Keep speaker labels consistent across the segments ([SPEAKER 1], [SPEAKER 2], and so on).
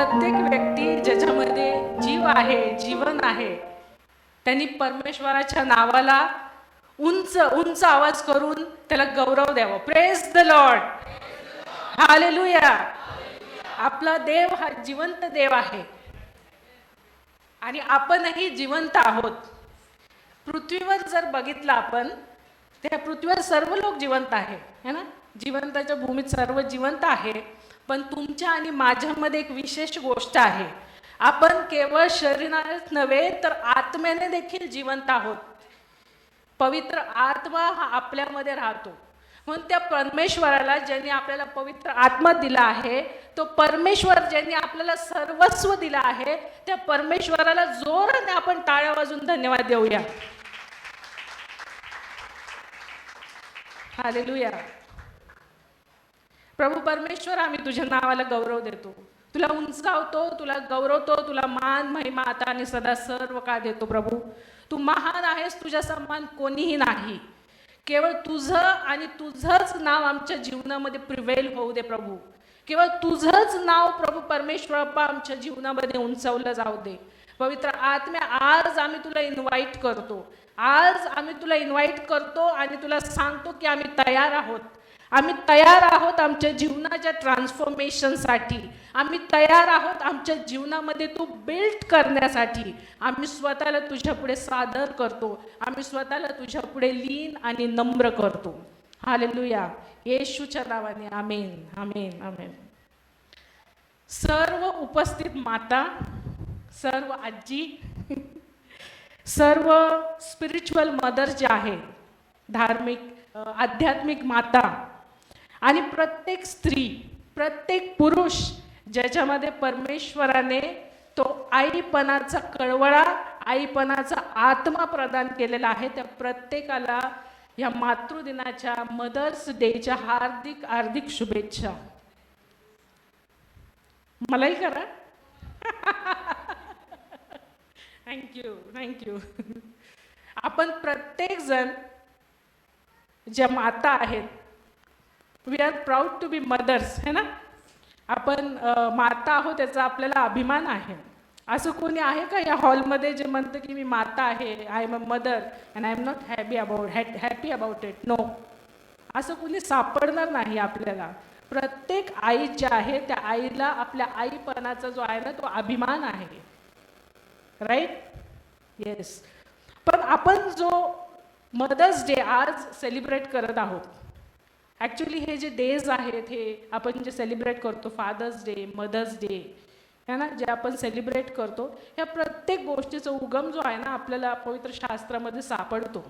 [SPEAKER 1] प्रत्येक व्यक्ती ज्याच्यामध्ये जीव आहे, जीवन आहे, त्यांनी परमेश्वराच्या नावाला उंच उंच आवाज करून त्याला गौरव द्यावा. Praise the Lord, hallelujah. आपला देव हा जिवंत देव आहे आणि आपणही जिवंत आहोत. पृथ्वीवर जर बघितलं आपण, त्या पृथ्वीवर सर्व लोक जिवंत आहे, है ना. जिवंताच्या भूमीत सर्व जिवंत आहे. पण तुमच्या आणि माझ्यामध्ये एक विशेष गोष्ट आहे. आपण केवळ शरीरानेच नव्हे तर आत्म्याने देखील जिवंत आहोत. पवित्र आत्मा हा आपल्यामध्ये राहतो. म्हणून त्या परमेश्वराला ज्यांनी आपल्याला पवित्र आत्मा दिला आहे, तो परमेश्वर ज्यांनी आपल्याला सर्वस्व दिला आहे, त्या परमेश्वराला जोराने आपण टाळ्या वाजून धन्यवाद देऊया. हालेलुया. प्रभू परमेश्वर, आम्ही तुझ्या नावाला गौरव देतो, तुला उंचावतो, तुला गौरवतो, तुला मान महिमा आता आणि सदा सर्व का देतो. प्रभू तू महान आहेस, तुझ्या समान कोणीही नाही. केवळ तुझं आणि तुझंच नाव आमच्या जीवनामध्ये प्रिवेल होऊ दे प्रभू. केवळ तुझंच नाव प्रभू परमेश्वर अप्पा आमच्या जीवनामध्ये उंचावलं जाऊ दे. पवित्र आत्म्या, आज आम्ही तुला इन्व्हाइट करतो, आज आम्ही तुला इन्व्हाइट करतो आणि तुला सांगतो की आम्ही तयार आहोत. आम्ही तयार आहोत आमच्या जीवनाच्या ट्रान्सफॉर्मेशनसाठी. आम्ही तयार आहोत आमच्या जीवनामध्ये तू बिल्ड करण्यासाठी. आम्ही स्वतःला तुझ्या पुढे सादर करतो, आम्ही स्वतःला तुझ्या पुढे लीन आणि नम्र करतो. हालेलुया. येशूच्या नावाने आमेन, आमेन, आमेन. सर्व उपस्थित माता, सर्व आजी, सर्व स्पिरिच्युअल मदर जे आहे, धार्मिक आध्यात्मिक माता, आणि प्रत्येक स्त्री, प्रत्येक पुरुष ज्याच्यामध्ये परमेश्वराने तो आईपणाचा कळवळा, आईपणाचा आत्मा प्रदान केलेला आहे, त्या प्रत्येकाला या मातृदिनाच्या, मदर्स डेच्या हार्दिक हार्दिक शुभेच्छा. मलाही करा. Thank you, thank you. आपण प्रत्येक जण ज्या माता आहेत, we are proud to be mothers, है ना. आपण माता आहोत याचा आपल्याला अभिमान आहे. असं कोणी आहे का या हॉलमध्ये जे म्हणतं की मी माता आहे, I am a mother and I am not happy about it? No, असं कोणी सापडणार नाही आपल्याला. प्रत्येक आई जी आहे त्या आईला आपल्या आईपणाचा जो आहे ना तो अभिमान आहे. राईट? येस. पण आपण जो मदर्स डे आज सेलिब्रेट करत आहोत, ॲक्च्युली हे जे डेज आहेत, हे आपण जे सेलिब्रेट करतो, फादर्स डे, मदर्स डे, है ना, जे आपण सेलिब्रेट करतो, ह्या प्रत्येक गोष्टीचा उगम जो आहे ना आपल्याला पवित्र शास्त्रामध्ये सापडतो.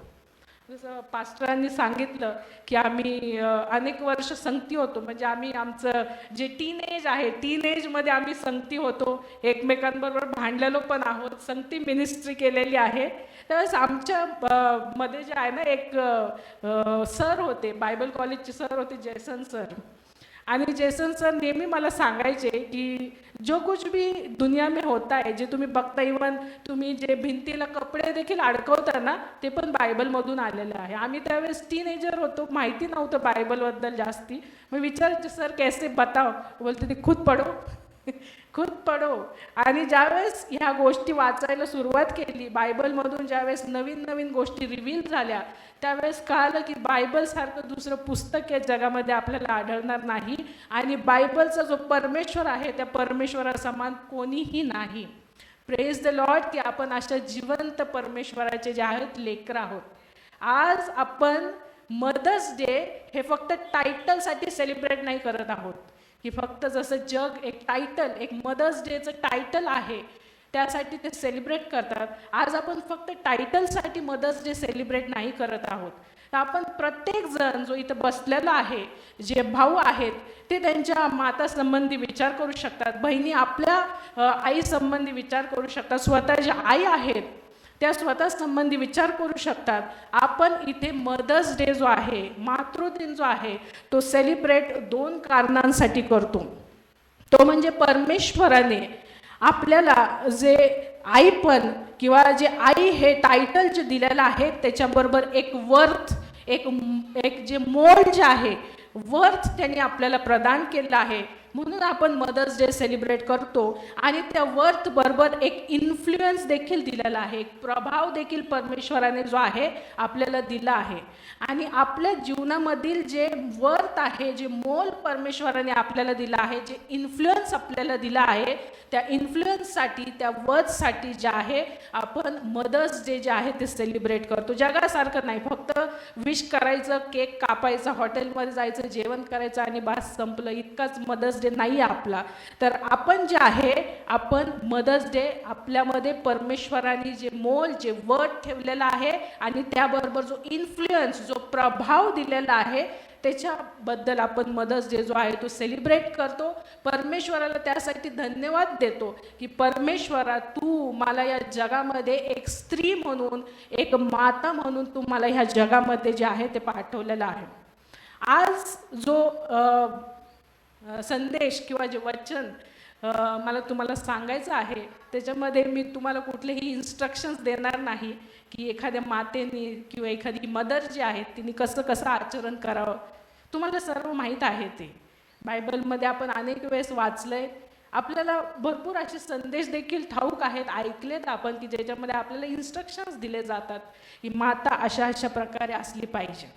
[SPEAKER 1] जसं पास्टरांनी सांगितलं की आम्ही अनेक वर्ष संगती होतो, म्हणजे आम्ही आमचं जे टीन आहे, टीन एजमध्ये आम्ही संगती होतो, एकमेकांबरोबर भांडलेलो पण आहोत, संगती मिनिस्ट्री केलेली आहे. त्यावेळेस आमच्या मध्ये जे आहे ना एक सर होते, बायबल कॉलेजचे सर होते, जेसन सर. आणि जेसन सर नेहमी मला सांगायचे की जो कुछ भी दुनिया में होता है, जे तुम्ही बघता, इवन तुम्ही जे भिंतीला कपडे देखील अडकवता ना, ते पण बायबलमधून आलेलं आहे. आम्ही त्यावेळेस टीनेजर होतो, माहिती नव्हतं बायबलबद्दल जास्ती. मग विचारायचे, सर कैसे बताओ? बोलते ते खुद पढो, खुद पढो. आणि ज्यावेळेस ह्या गोष्टी वाचायला सुरुवात केली, बायबलमधून ज्यावेळेस नवीन नवीन गोष्टी रिव्हील झाल्या, त्यावेळेस कळालं की बायबलसारखं दुसरं पुस्तक या जगामध्ये आपल्याला आढळणार नाही. आणि बायबलचा जो परमेश्वर आहे त्या परमेश्वरासमान कोणीही नाही. प्रेज द लॉर्ड की आपण अशा जिवंत परमेश्वराचे जे आहेत लेकरं आहोत. आज आपण मदर्स डे हे फक्त टायटलसाठी सेलिब्रेट नाही करत आहोत, की फक्त जसं जग एक टायटल, एक मदर्स डेचं टायटल आहे त्यासाठी ते सेलिब्रेट करतात. आज आपण फक्त टायटलसाठी मदर्स डे सेलिब्रेट नाही करत आहोत. तर आपण प्रत्येक जण जो इथं बसलेला आहे, जे भाऊ आहेत ते त्यांच्या मातासंबंधी विचार करू शकतात, बहिणी आपल्या आईसंबंधी विचार करू शकतात, स्वतः ज्या आई आहेत त्या स्वतः संबंधी विचार करू शकतात. आपण इथे मदर्स डे जो आहे, मातृदिन जो आहे, तो सेलिब्रेट दोन कारणांसाठी करतो. तो म्हणजे परमेश्वराने आपल्याला जे आईपण किंवा जे आई हे टायटल जे दिलेलं आहे त्याच्याबरोबर एक वर्थ, एक जे मोल जे आहे, वर्थ त्यांनी आपल्याला प्रदान केलं आहे म्हणून आपण मदर्स डे सेलिब्रेट करतो. आणि त्या वर्थ बरोबर एक इन्फ्लुएन्स देखील दिलेला आहे, एक प्रभाव देखील परमेश्वराने जो आहे आपल्याला दिला आहे. आणि आपल्या जीवनामधील जे वर्थ आहे, जे मोल परमेश्वराने आपल्याला दिलं आहे, जे इन्फ्लुएन्स आपल्याला दिला आहे, त्या इन्फ्लुएन्ससाठी, त्या वर्थसाठी जे आहे आपण मदर्स डे जे आहे ते सेलिब्रेट करतो. जगासारखं नाही फक्त विश करायचं, केक कापायचा, हॉटेलमध्ये जायचं, जेवण करायचं आणि बस संपलं, इतकाच मदर्स डे नाही आपला. तर आपण जे आहे आपण मदर्स डे आपल्यामध्ये परमेश्वराने जे मोल, जे वर्थ ठेवलेलं आहे आणि त्याबरोबर जो इन्फ्लुएन्स, जो प्रभाव दिलेला आहे त्याच्याबद्दल आपण मदर्स डे जो आहे तो सेलिब्रेट करतो. परमेश्वराला त्यासाठी धन्यवाद देतो की परमेश्वरा तू मला या जगामध्ये एक स्त्री म्हणून, एक माता म्हणून तू मला ह्या जगामध्ये जे आहे ते पाठवलेलं आहे. आज जो संदेश किंवा जे वचन मला तुम्हाला सांगायचं आहे त्याच्यामध्ये मी तुम्हाला कुठलेही इन्स्ट्रक्शन्स देणार नाही की एखाद्या मातेने किंवा एखादी मदर जी आहे तिने कसं आचरण करावं. तुम्हाला सर्व माहीत आहे ते. बायबलमध्ये आपण अनेक वेळेस वाचलंय, आपल्याला भरपूर असे संदेश देखील ठाऊक आहेत, ऐकलेत आपण की ज्याच्यामध्ये आपल्याला इन्स्ट्रक्शन्स दिले जातात की माता अशा प्रकारे असली पाहिजे.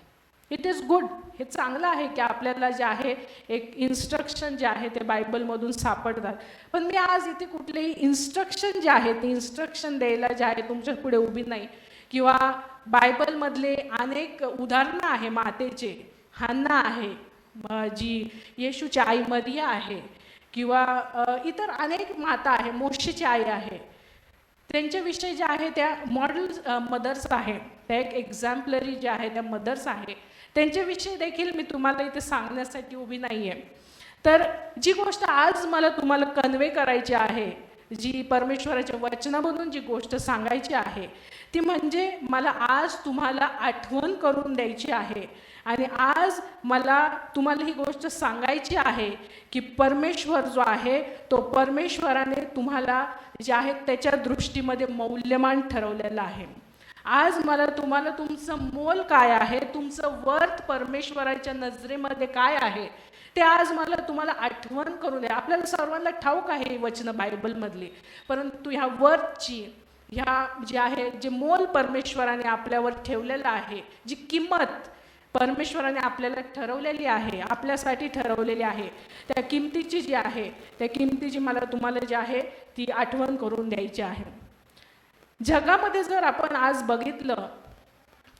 [SPEAKER 1] इट इज गुड, हे चांगलं आहे की आपल्याला जे आहे एक इन्स्ट्रक्शन जे आहे ते बायबलमधून सापडतात. पण मी आज इथे कुठलेही इन्स्ट्रक्शन जे आहे ते इन्स्ट्रक्शन द्यायला जे आहे तुमच्या पुढे उभी नाही. किंवा बायबलमधले अनेक उदाहरणं आहे मातेचे, हन्ना आहे जी येशूची आई मरिया आहे, किंवा इतर अनेक माता आहे, मोशेची आई आहे, त्यांच्याविषयी जे आहे त्या मॉडेल मदर्स आहे, त्या एक एक्झाम्पलरी जे आहे त्या मदर्स आहे, त्यांच्याविषयी देखील मी तुम्हाला इथे सांगण्यासाठी उभी नाही आहे. तर जी गोष्ट आज मला तुम्हाला कन्वे करायची आहे, जी परमेश्वराच्या वचनामधून जी गोष्ट सांगायची आहे ती म्हणजे मला आज तुम्हाला आठवण करून द्यायची आहे. आणि आज मला तुम्हाला ही गोष्ट सांगायची आहे की परमेश्वर जो आहे तो परमेश्वराने तुम्हाला जे आहे त्याच्या दृष्टीमध्ये मौल्यवान ठरवलेलं आहे. आज मला तुम्हाला तुमचं मोल काय आहे, तुमचं वर्थ परमेश्वराच्या नजरेमध्ये काय आहे ते आज मला तुम्हाला आठवण करून द्या. आपल्याला सर्वांना ठाऊक आहे ही वचनं बायबलमधली, परंतु ह्या वर्थची, ह्या जे आहे जे मोल परमेश्वराने आपल्यावर ठेवलेलं आहे, जी किंमत परमेश्वराने आपल्याला ठरवलेली आहे, आपल्यासाठी ठरवलेली आहे, त्या किमतीची जी आहे त्या किमतीची मला तुम्हाला जी आहे ती आठवण करून द्यायची आहे. जगामध्ये जर आपण आज बघितलं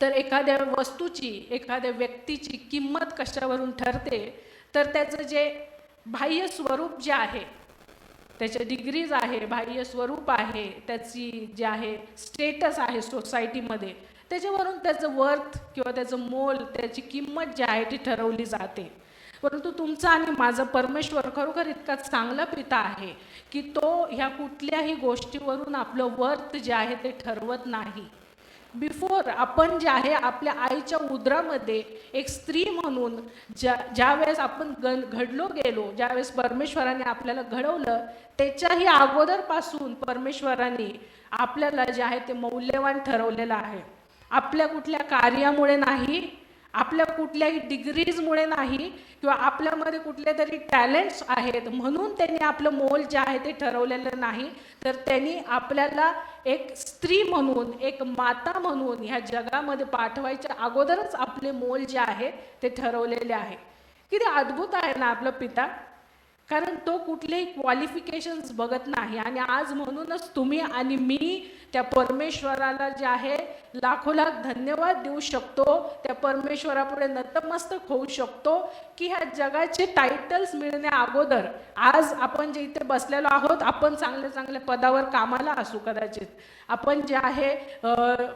[SPEAKER 1] तर एखाद्या वस्तूची, एखाद्या व्यक्तीची किंमत कशावरून ठरते तर त्याचं जे बाह्य स्वरूप जे आहे, त्याच्या डिग्रीज आहे, बाह्य स्वरूप आहे, त्याची जे आहे स्टेटस आहे सोसायटीमध्ये, त्याच्यावरून त्याचं वर्थ किंवा त्याचं मोल, त्याची किंमत जी आहे ती ठरवली जाते. परंतु तुमचा आणि माझा परमेश्वर खरोखर इतका चांगला पिता आहे की तो ह्या कुठल्याही गोष्टीवरून आपलं वर्थ जे आहे ते ठरवत नाही. बिफोर आपण जे आहे आपल्या आईच्या उदरामध्ये एक स्त्री म्हणून ज्यावेळेस आपण घडलो गेलो, ज्यावेळेस परमेश्वराने आपल्याला घडवलं, त्याच्याही अगोदरपासून परमेश्वराने आपल्याला जे आहे ते मौल्यवान ठरवलेलं आहे. आपल्या कुठल्या कार्यामुळे नाही, आपल्या कुठल्याही डिग्रीजमुळे नाही, किंवा आपल्यामध्ये कुठले तरी टॅलेंट्स आहेत म्हणून त्यांनी आपलं मोल जे आहे ते ठरवलेलं नाही, तर त्यांनी आपल्याला एक स्त्री म्हणून, एक माता म्हणून ह्या जगामध्ये पाठवायच्या अगोदरच आपले मोल जे आहे ते ठरवलेले आहे. किती अद्भुत आहे ना आपलं पिता, कारण तो कुठलेही क्वालिफिकेशन्स बघत नाही. आणि आज म्हणूनच तुम्ही आणि मी त्या परमेश्वराला जे आहे लाखोलाख धन्यवाद देऊ शकतो, त्या परमेश्वरापुढे नतमस्तक होऊ शकतो की ह्या जगाचे टायटल्स मिळण्या अगोदर आज आपण जे इथे बसलेलो आहोत, आपण चांगल्या पदावर कामाला असू, कदाचित आपण जे आहे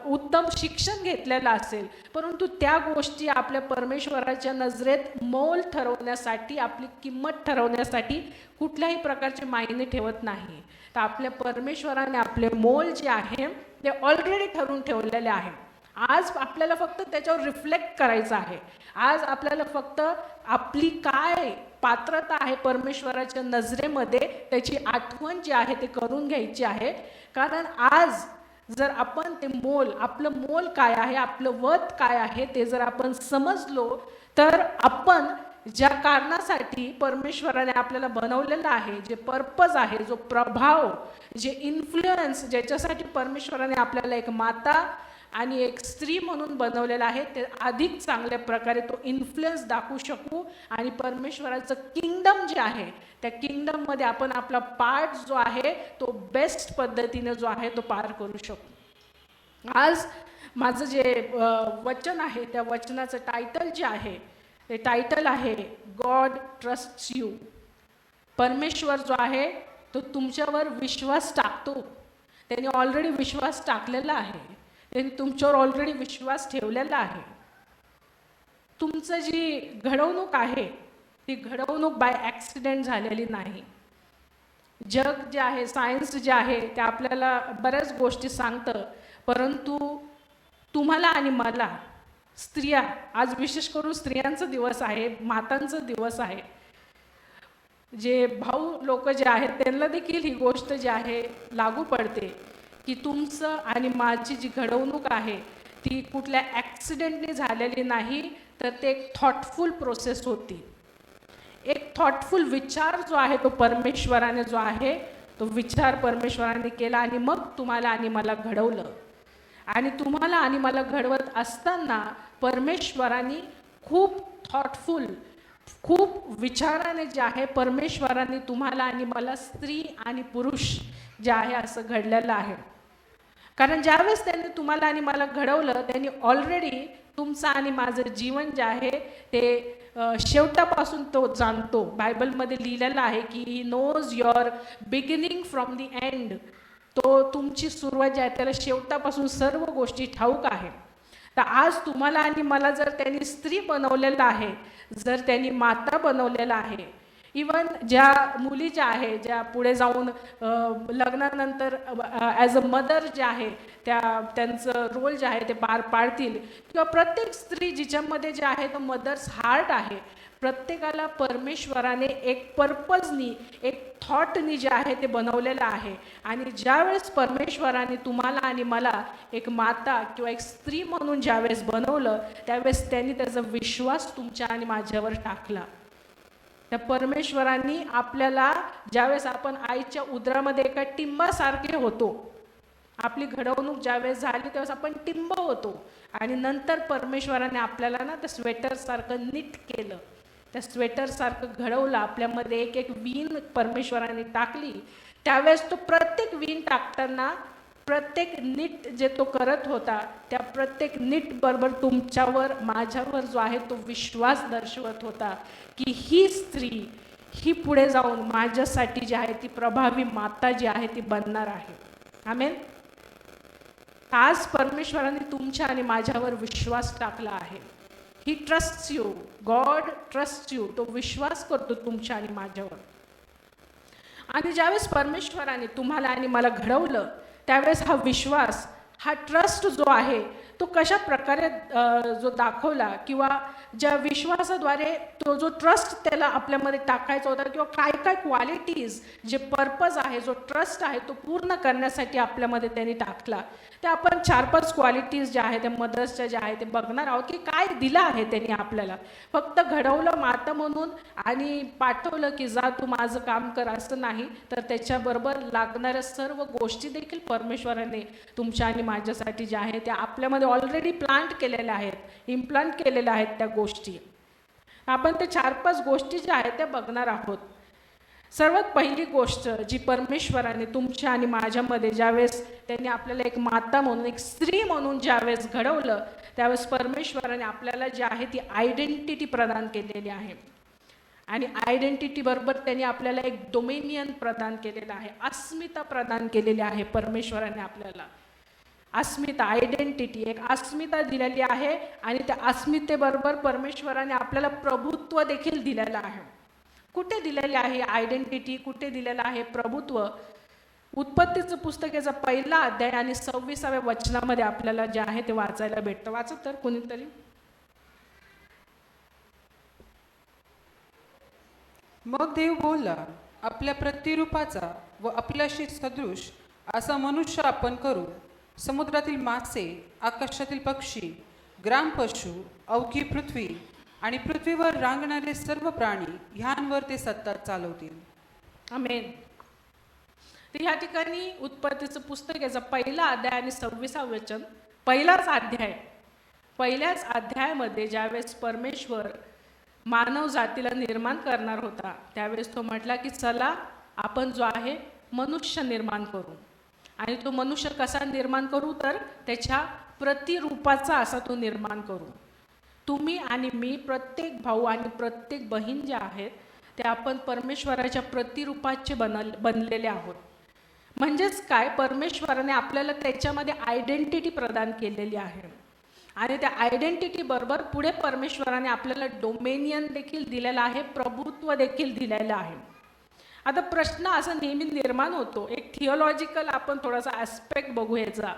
[SPEAKER 1] उत्तम शिक्षण घेतलेलं असेल, परंतु त्या गोष्टी आपल्या परमेश्वराच्या नजरेत मोल ठरवण्यासाठी, आपली किंमत ठरवण्यासाठी कुठल्याही प्रकारचे मायने ठेवत नाही. तर आपल्या परमेश्वराने आपले मोल जे आहे ते ऑलरेडी ठरवून ठेवलेले आहे. आज आपल्याला फक्त त्याच्यावर रिफ्लेक्ट करायचं आहे. आज आपल्याला फक्त आपली काय पात्रता आहे परमेश्वराच्या नजरेमध्ये त्याची आठवण जी आहे ते करून घ्यायची आहे. कारण आज जर आपण ते मोल, आपलं मोल काय आहे, आपलं वर्थ काय आहे ते जर आपण समजलो तर आपण ज्या कारणासाठी परमेश्वराने आपल्याला बनवलेलं आहे, जे पर्पज आहे, जो प्रभाव, जे इन्फ्लुएन्स, ज्याच्यासाठी परमेश्वराने आपल्याला एक माता आणि एक स्त्री म्हणून बनवलेलं आहे, ते अधिक चांगल्या प्रकारे तो इन्फ्लुएन्स दाखवू शकू आणि परमेश्वराचं किंगडम जे आहे त्या किंगडममध्ये आपण आपला पार्ट जो आहे तो बेस्ट पद्धतीने जो आहे तो पार करू शकू. आज माझं जे वचन आहे त्या वचनाचं टायटल जे आहे ते टायटल आहे गॉड ट्रस्ट्स यू. परमेश्वर जो आहे तो तुमच्यावर विश्वास टाकतो. त्यांनी ऑलरेडी विश्वास टाकलेला आहे, त्यांनी तुमच्यावर ऑलरेडी विश्वास ठेवलेला आहे. तुमचं जी घडवणूक आहे ती घडवणूक बाय ॲक्सिडेंट झालेली नाही. जग जे आहे, सायन्स जे आहे ते आपल्याला बऱ्याच गोष्टी सांगतं, परंतु तुम्हाला आणि मला, स्त्रिया, आज विशेष करून स्त्रियांचा दिवस आहे, मातांचा दिवस आहे, जे भाऊ लोक जे आहेत त्यांना देखील ही गोष्ट जी आहे लागू पडते की तुमचं आणि माझी जी घडवणूक आहे ती कुठल्या ॲक्सिडेंटने झालेली नाही, तर ते एक थॉटफुल प्रोसेस होती. एक थॉटफुल विचार जो आहे तो परमेश्वराने जो आहे तो विचार परमेश्वराने केला आणि मग तुम्हाला आणि मला घडवलं. आणि तुम्हाला आणि मला घडवत असताना परमेश्वराने खूप थॉटफुल, खूप विचाराने जे आहे परमेश्वराने तुम्हाला आणि मला स्त्री आणि पुरुष जे आहे असं घडलेलं आहे. कारण ज्यावेळेस त्यांनी तुम्हाला आणि मला घडवलं त्यांनी ऑलरेडी तुमचं आणि माझं जीवन जे आहे ते शेवटापासून तो जाणतो. बायबलमध्ये लिहिलेलं आहे की he knows your beginning from the end. तो तुमची सुरुवात जी आहे त्याला शेवटापासून सर्व गोष्टी ठाऊक आहे. तर आज तुम्हाला आणि मला जर त्यांनी स्त्री बनवलेलं आहे, जर त्यांनी माता बनवलेलं आहे, इवन ज्या मुली ज्या आहे ज्या पुढे जाऊन लग्नानंतर ॲज अ मदर जे आहे त्यांचं रोल जे आहे ते पार पाडतील, किंवा प्रत्येक स्त्री जिच्यामध्ये जे आहे तो मदर्स हार्ट आहे, प्रत्येकाला परमेश्वराने एक पर्पजनी, एक थॉटनी जे आहे ते बनवलेलं आहे. आणि ज्यावेळेस परमेश्वराने तुम्हाला आणि मला एक माता किंवा एक स्त्री म्हणून ज्यावेळेस बनवलं त्यावेळेस त्यांनी त्याचा विश्वास तुमच्या आणि माझ्यावर टाकला. त्या परमेश्वरांनी आपल्याला ज्यावेळेस आपण आईच्या उदरामध्ये एका टिंबासारखे होतो, आपली घडवणूक ज्यावेळेस झाली त्यावेळेस आपण टिंब होतो, आणि नंतर परमेश्वराने आपल्याला ना त्या स्वेटरसारखं नीट केलं, त्या स्वेटरसारखं घडवलं, आपल्यामध्ये एक एक वीण परमेश्वराने टाकली. त्यावेळेस तो प्रत्येक वीण टाकताना प्रत्येक नीट जे तो करत होता त्या प्रत्येक नीट बरोबर तुमच्यावर माझ्यावर जो आहे तो विश्वास दर्शवत होता की ही स्त्री ही पुढे जाऊन माझ्यासाठी जी आहे ती प्रभावी माता जी आहे ती बनणार आहे. आमेन. आज परमेश्वराने तुमच्या आणि माझ्यावर विश्वास टाकला आहे. He trusts you. God trust you. तो विश्वास करतो तुमच्या आणि माझ्यावर. आणि ज्यावेळेस परमेश्वराने तुम्हाला आणि मला घडवलं त्यावेळेस हा विश्वास, हा ट्रस्ट जो आहे तो कशा प्रकारे जो दाखवला, किंवा ज्या विश्वासाद्वारे तो जो ट्रस्ट त्याला आपल्यामध्ये टाकायचा होता, किंवा काय काय क्वालिटीज जे पर्पज आहे, जो ट्रस्ट आहे तो पूर्ण करण्यासाठी आपल्यामध्ये त्यांनी टाकला. ते आपण 4-5 क्वालिटीज ज्या आहेत त्या मदर्सच्या ज्या आहेत ते बघणार आहोत की काय दिलं आहे त्यांनी आपल्याला. फक्त घडवलं माता म्हणून आणि पाठवलं की जा तू माझं काम कर असं नाही, तर त्याच्याबरोबर लागणाऱ्या सर्व गोष्टी देखील परमेश्वराने तुमच्या आणि माझ्यासाठी ज्या आहेत त्या आपल्यामध्ये ऑलरेडी प्लांट केलेल्या आहेत, इम्प्लांट केलेल्या आहेत त्या गोष्टी. आपण ते 4-5 गोष्टी ज्या आहेत त्या बघणार आहोत. सर्वात पहिली गोष्ट जी परमेश्वराने तुमच्या आणि माझ्यामध्ये ज्यावेळेस त्यांनी आपल्याला एक माता म्हणून, एक स्त्री म्हणून ज्यावेळेस घडवलं त्यावेळेस परमेश्वराने आपल्याला जी आहे ती आयडेंटिटी प्रदान केलेली आहे. आणि आयडेंटिटी बरोबर त्यांनी आपल्याला एक डोमेनियन प्रदान केलेलं आहे, अस्मिता प्रदान केलेली आहे. परमेश्वराने आपल्याला अस्मिता, आयडेंटिटी, एक अस्मिता दिलेली आहे. आणि त्या अस्मितेबरोबर परमेश्वराने आपल्याला प्रभुत्व देखील दिलेलं आहे. कुठे दिलेले आहे आयडेंटिटी, कुठे दिलेलं आहे प्रभुत्व? उत्पत्तीचं पुस्तक याचा 1ला अध्याय आणि 26व्या वचनामध्ये आपल्याला जे आहे ते वाचायला भेटतं. वाचत तर कोणीतरी.
[SPEAKER 2] मग देव बोलला, आपल्या प्रतिरूपाचा व आपल्याशी सदृश असा मनुष्य आपण करू. समुद्रातील मासे, आकाशातील पक्षी, ग्रामपशु, अवघी पृथ्वी आणि पृथ्वीवर रांगणारे सर्व प्राणी ह्यांवर ते सत्ता चालवतील.
[SPEAKER 1] आमेन. तर या ठिकाणी उत्पत्तीचं पुस्तक याचा पहिला अध्याय आणि 26 वचन, पहिलाच अध्याय, पहिल्याच अध्यायामध्ये ज्यावेळेस परमेश्वर मानव जातीला निर्माण करणार होता त्यावेळेस तो म्हटला की चला आपण जो आहे मनुष्य निर्माण करू. आणि तो मनुष्य कसा निर्माण करू, तर त्याच्या प्रतिरूपाचा असा तो निर्माण करू. तुम्ही आणि मी, प्रत्येक भाऊ आणि प्रत्येक बहीण जे आहेत ते आपण परमेश्वराच्या प्रतिरूपाचे बनलेले आहोत. म्हणजेच काय, परमेश्वराने आपल्याला त्याच्यामध्ये आयडेंटिटी प्रदान केलेली आहे. आणि त्या आयडेंटिटी बरोबर पुढे परमेश्वराने आपल्याला डोमेनियन देखील दिलेलं आहे, प्रभुत्व देखील दिलेलं आहे. आता प्रश्न असा नेहमी निर्माण होतो, एक थिओलॉजिकल आपण थोडासा ॲस्पेक्ट बघू याचा,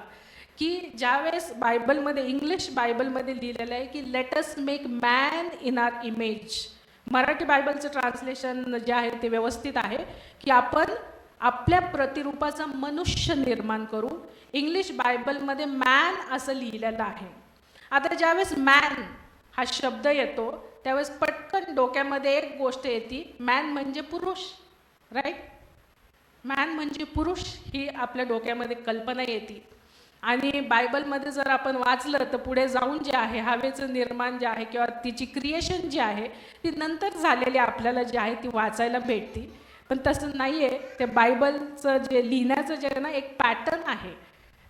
[SPEAKER 1] की ज्यावेळेस बायबलमध्ये, इंग्लिश बायबलमध्ये लिहिलेलं आहे की let us make man in our image. Marathi बायबलचं ट्रान्सलेशन जे आहे ते व्यवस्थित आहे की आपण आपल्या प्रतिरूपाचा मनुष्य निर्माण करू. इंग्लिश बायबलमध्ये मॅन असं लिहिलेलं आहे. आता ज्यावेळेस मॅन हा शब्द येतो त्यावेळेस पटकन डोक्यामध्ये एक गोष्ट येते, मॅन म्हणजे पुरुष, राईट. मॅन म्हणजे पुरुष ही आपल्या डोक्यामध्ये कल्पना येते. आणि बायबलमध्ये जर आपण वाचलं तर पुढे जाऊन जे आहे हवेचं निर्माण जे आहे किंवा तिची क्रिएशन जी आहे ती नंतर झालेली आपल्याला जी आहे ती वाचायला भेटते. पण तसं नाही आहे. ते बायबलचं जे लिहिण्याचं जे आहे ना एक पॅटर्न आहे,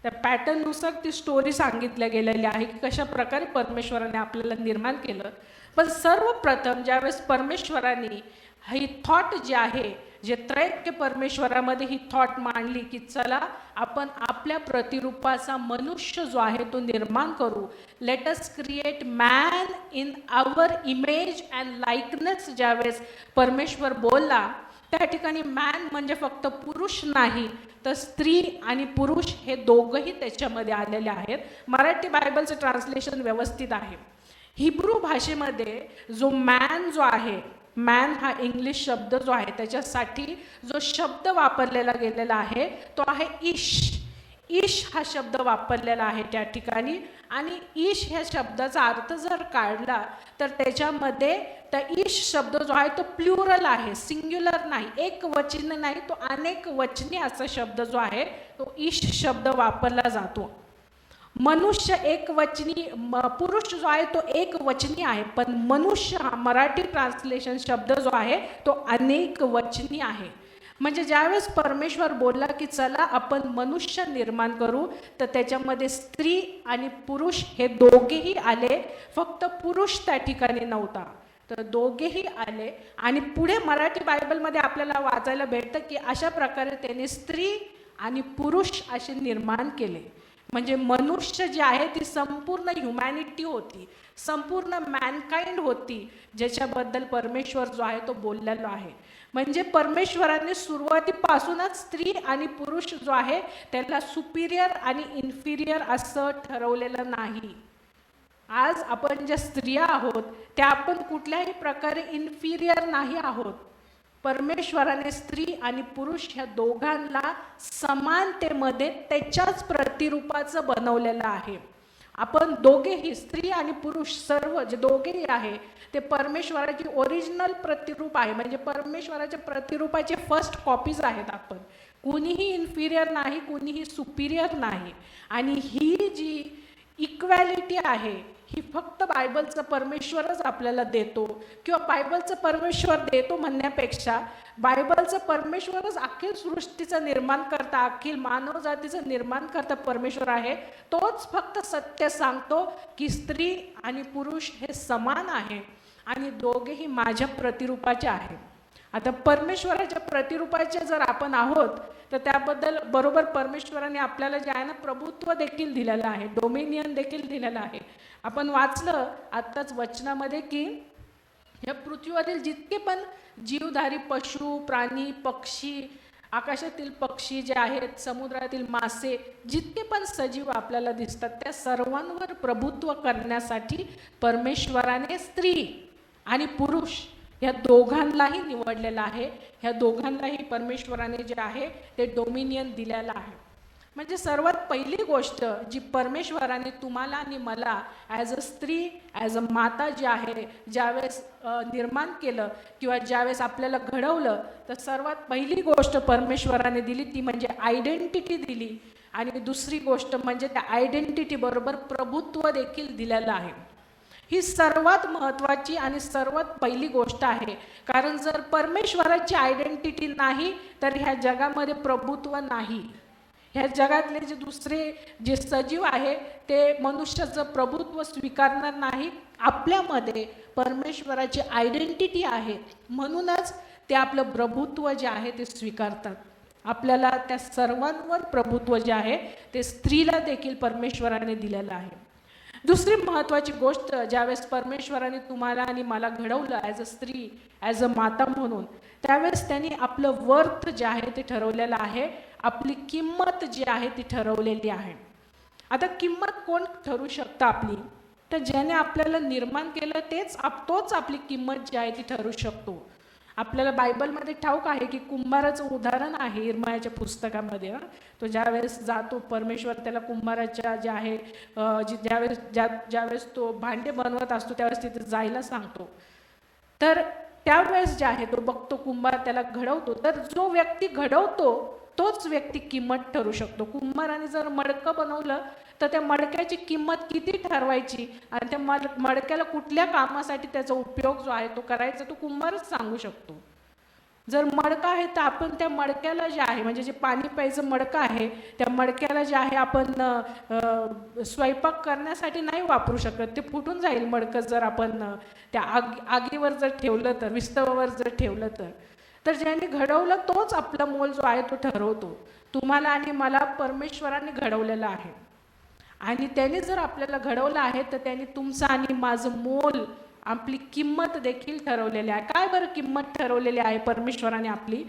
[SPEAKER 1] त्या पॅटर्ननुसार ती स्टोरी सांगितल्या गेलेली आहे की कशा प्रकारे परमेश्वराने आपल्याला निर्माण केलं. पण सर्वप्रथम ज्यावेळेस परमेश्वराने ही थॉट जी आहे, जे त्रैक्य परमेश्वरामध्ये ही थॉट मांडली की चला आपण आपल्या प्रतिरूपाचा मनुष्य जो आहे तो निर्माण करू, let us create man in our image and likeness, ज्यावेळेस परमेश्वर बोलला त्या ठिकाणी मॅन म्हणजे फक्त पुरुष नाही तर स्त्री आणि पुरुष हे दोघंही त्याच्यामध्ये आलेले आहेत. मराठी बायबलचं ट्रान्सलेशन व्यवस्थित आहे. हिब्रू भाषेमध्ये जो मॅन जो आहे, मॅन हा इंग्लिश शब्द जो आहे त्याच्यासाठी जो शब्द वापरलेला गेलेला आहे तो आहे ईश. ईश हा शब्द वापरलेला आहे त्या ठिकाणी. आणि ईश ह्या शब्दाचा अर्थ जर काढला तर त्याच्यामध्ये त्या ईश शब्द जो आहे तो प्लुरल आहे, सिंग्युलर नाही, एक वचनी नाही, तो अनेक वचनी असा शब्द जो आहे तो ईश शब्द वापरला जातो. मनुष्य एक वचनी, पुरुष जो आहे तो एक वचनी आहे, पण मनुष्य हा मराठी ट्रान्सलेशन शब्द जो आहे तो अनेक वचनी आहे. म्हणजे ज्यावेळेस परमेश्वर बोलला की चला आपण मनुष्य निर्माण करू तर त्याच्यामध्ये स्त्री आणि पुरुष हे दोघेही आले, फक्त पुरुष त्या ठिकाणी नव्हता तर दोघेही आले. आणि पुढे मराठी बायबलमध्ये आपल्याला वाचायला भेटतं की अशा प्रकारे त्यांनी स्त्री आणि पुरुष असे निर्माण केले. म्हणजे मनुष्य जे आहे ती संपूर्ण ह्युमॅनिटी होती, संपूर्ण मॅनकाइंड होती, ज्याच्याबद्दल परमेश्वर जो आहे तो बोललेला आहे. म्हणजे परमेश्वराने सुरुवातीपासूनच स्त्री आणि पुरुष जो आहे त्याला सुपिरियर आणि इन्फिरियर असं ठरवलेलं नाही. आज आपण ज्या स्त्रिया आहोत त्या आपण कुठल्याही प्रकारे इन्फिरियर नाही आहोत. परमेश्वराने स्त्री आणि पुरुष ह्या दोघांना समानतेमध्ये त्याच्याच प्रतिरूपाचं बनवलेलं आहे. आपण दोघेही, स्त्री आणि पुरुष सर्व जे दोघेही आहे ते परमेश्वराची ओरिजिनल प्रतिरूप आहे. म्हणजे परमेश्वराच्या प्रतिरूपाचे फर्स्ट कॉपीज आहेत आपण. कुणीही इन्फिरियर नाही, कुणीही सुपिरियर नाही. आणि ही जी इक्वॅलिटी आहे ही फक्त बायबलचं परमेश्वरच आपल्याला देतो, किंवा बायबलचं परमेश्वर देतो म्हणण्यापेक्षा बायबलचं परमेश्वरच अखिल सृष्टीचं निर्माण करता, अखिल मानवजातीचं निर्माण करता परमेश्वर आहे. तोच फक्त सत्य सांगतो की स्त्री आणि पुरुष हे समान आहे आणि दोघेही माझ्या प्रतिरूपाचे आहे. आता परमेश्वराच्या प्रतिरूपाचे जर आपण आहोत तर त्याबद्दल बरोबर परमेश्वराने आपल्याला जे आहे ना प्रभुत्व देखील दिलेलं आहे, डोमिनियन देखील दिलेलं आहे. आपण वाचलं आत्ताच वचनामध्ये की या पृथ्वीवरील जितके पण जीवधारी पशु, प्राणी, पक्षी, आकाशातील पक्षी जे आहेत, समुद्रातील मासे, जितके पण सजीव आपल्याला दिसतात त्या सर्वांवर प्रभुत्व करण्यासाठी परमेश्वराने स्त्री आणि पुरुष ह्या दोघांनाही निवडलेलं आहे. ह्या दोघांनाही परमेश्वराने जे आहे ते डोमिनियन दिलेलं आहे. म्हणजे सर्वात पहिली गोष्ट जी परमेश्वराने तुम्हाला आणि मला ॲज अ स्त्री, ॲज अ माता जी आहे, ज्यावेळेस निर्माण केलं किंवा ज्यावेळेस आपल्याला घडवलं, तर सर्वात पहिली गोष्ट परमेश्वराने दिली ती म्हणजे आयडेंटिटी दिली. आणि दुसरी गोष्ट म्हणजे त्या आयडेंटिटीबरोबर प्रभुत्व देखील दिलेलं आहे. ही सर्वात महत्त्वाची आणि सर्वात पहिली गोष्ट आहे. कारण जर परमेश्वराची आयडेंटिटी नाही तर ह्या जगामध्ये प्रभुत्व नाही. ह्या जगातले जे दुसरे जे सजीव आहे ते मनुष्याचं प्रभुत्व स्वीकारणार नाही. आपल्यामध्ये परमेश्वराची आयडेंटिटी आहे म्हणूनच ते आपलं प्रभुत्व जे आहे ते स्वीकारतात. आपल्याला त्या सर्वांवर प्रभुत्व जे आहे ते स्त्रीला देखील परमेश्वराने दिलेलं आहे. दुसरी महत्त्वाची गोष्ट, ज्यावेळेस परमेश्वराने तुम्हाला आणि मला घडवलं ॲज अ स्त्री, ॲज अ माता म्हणून, त्यावेळेस त्यांनी आपलं वर्थ जे आहे ते ठरवलेलं आहे. आपली किंमत जी आहे ती ठरवलेली आहे. आता किंमत कोण ठरवू शकतं आपली? तर ज्याने आपल्याला निर्माण केलं तोच आपली किंमत जी आहे ती ठरवू शकतो. आपल्याला बायबलमध्ये ठाऊक आहे की कुंभाराचं उदाहरण आहे इर्मायाच्या पुस्तकामध्ये. तो ज्यावेळेस जातो, परमेश्वर त्याला कुंभाराच्या जे आहे ज्यावेळेस तो भांडे बनवत असतो त्यावेळेस तिथे जायला सांगतो. तर त्यावेळेस जे आहे तो बघतो, कुंभार त्याला घडवतो. तर जो व्यक्ती घडवतो तोच व्यक्ती किंमत ठरवू शकतो. कुंभाराने जर मडकं बनवलं तर त्या मडक्याची किंमत किती ठरवायची आणि त्या मडक्याला कुठल्या कामासाठी त्याचा उपयोग जो आहे तो करायचा तो कुंभारच सांगू शकतो. जर मडकं आहे तर आपण त्या मडक्याला जे आहे, म्हणजे जे पाणी प्यायचं मडकं आहे, त्या मडक्याला जे आहे आपण स्वयंपाक करण्यासाठी नाही वापरू शकत. ते फुटून जाईल मडकं जर आपण त्या आगीवर जर ठेवलं तर, विस्तवावर जर ठेवलं तर ज्याने घडवलं तोच आपला मोल जो आहे तो ठरवतो. तुम्हाला आणि मला परमेश्वराने घडवलेलं आहे आणि त्याने जर आपल्याला घडवलं आहे तर त्याने तुमचं आणि माझं मोल, आपली किंमत देखील ठरवलेली आहे. काय बरं किंमत ठरवलेली आहे परमेश्वराने आपली?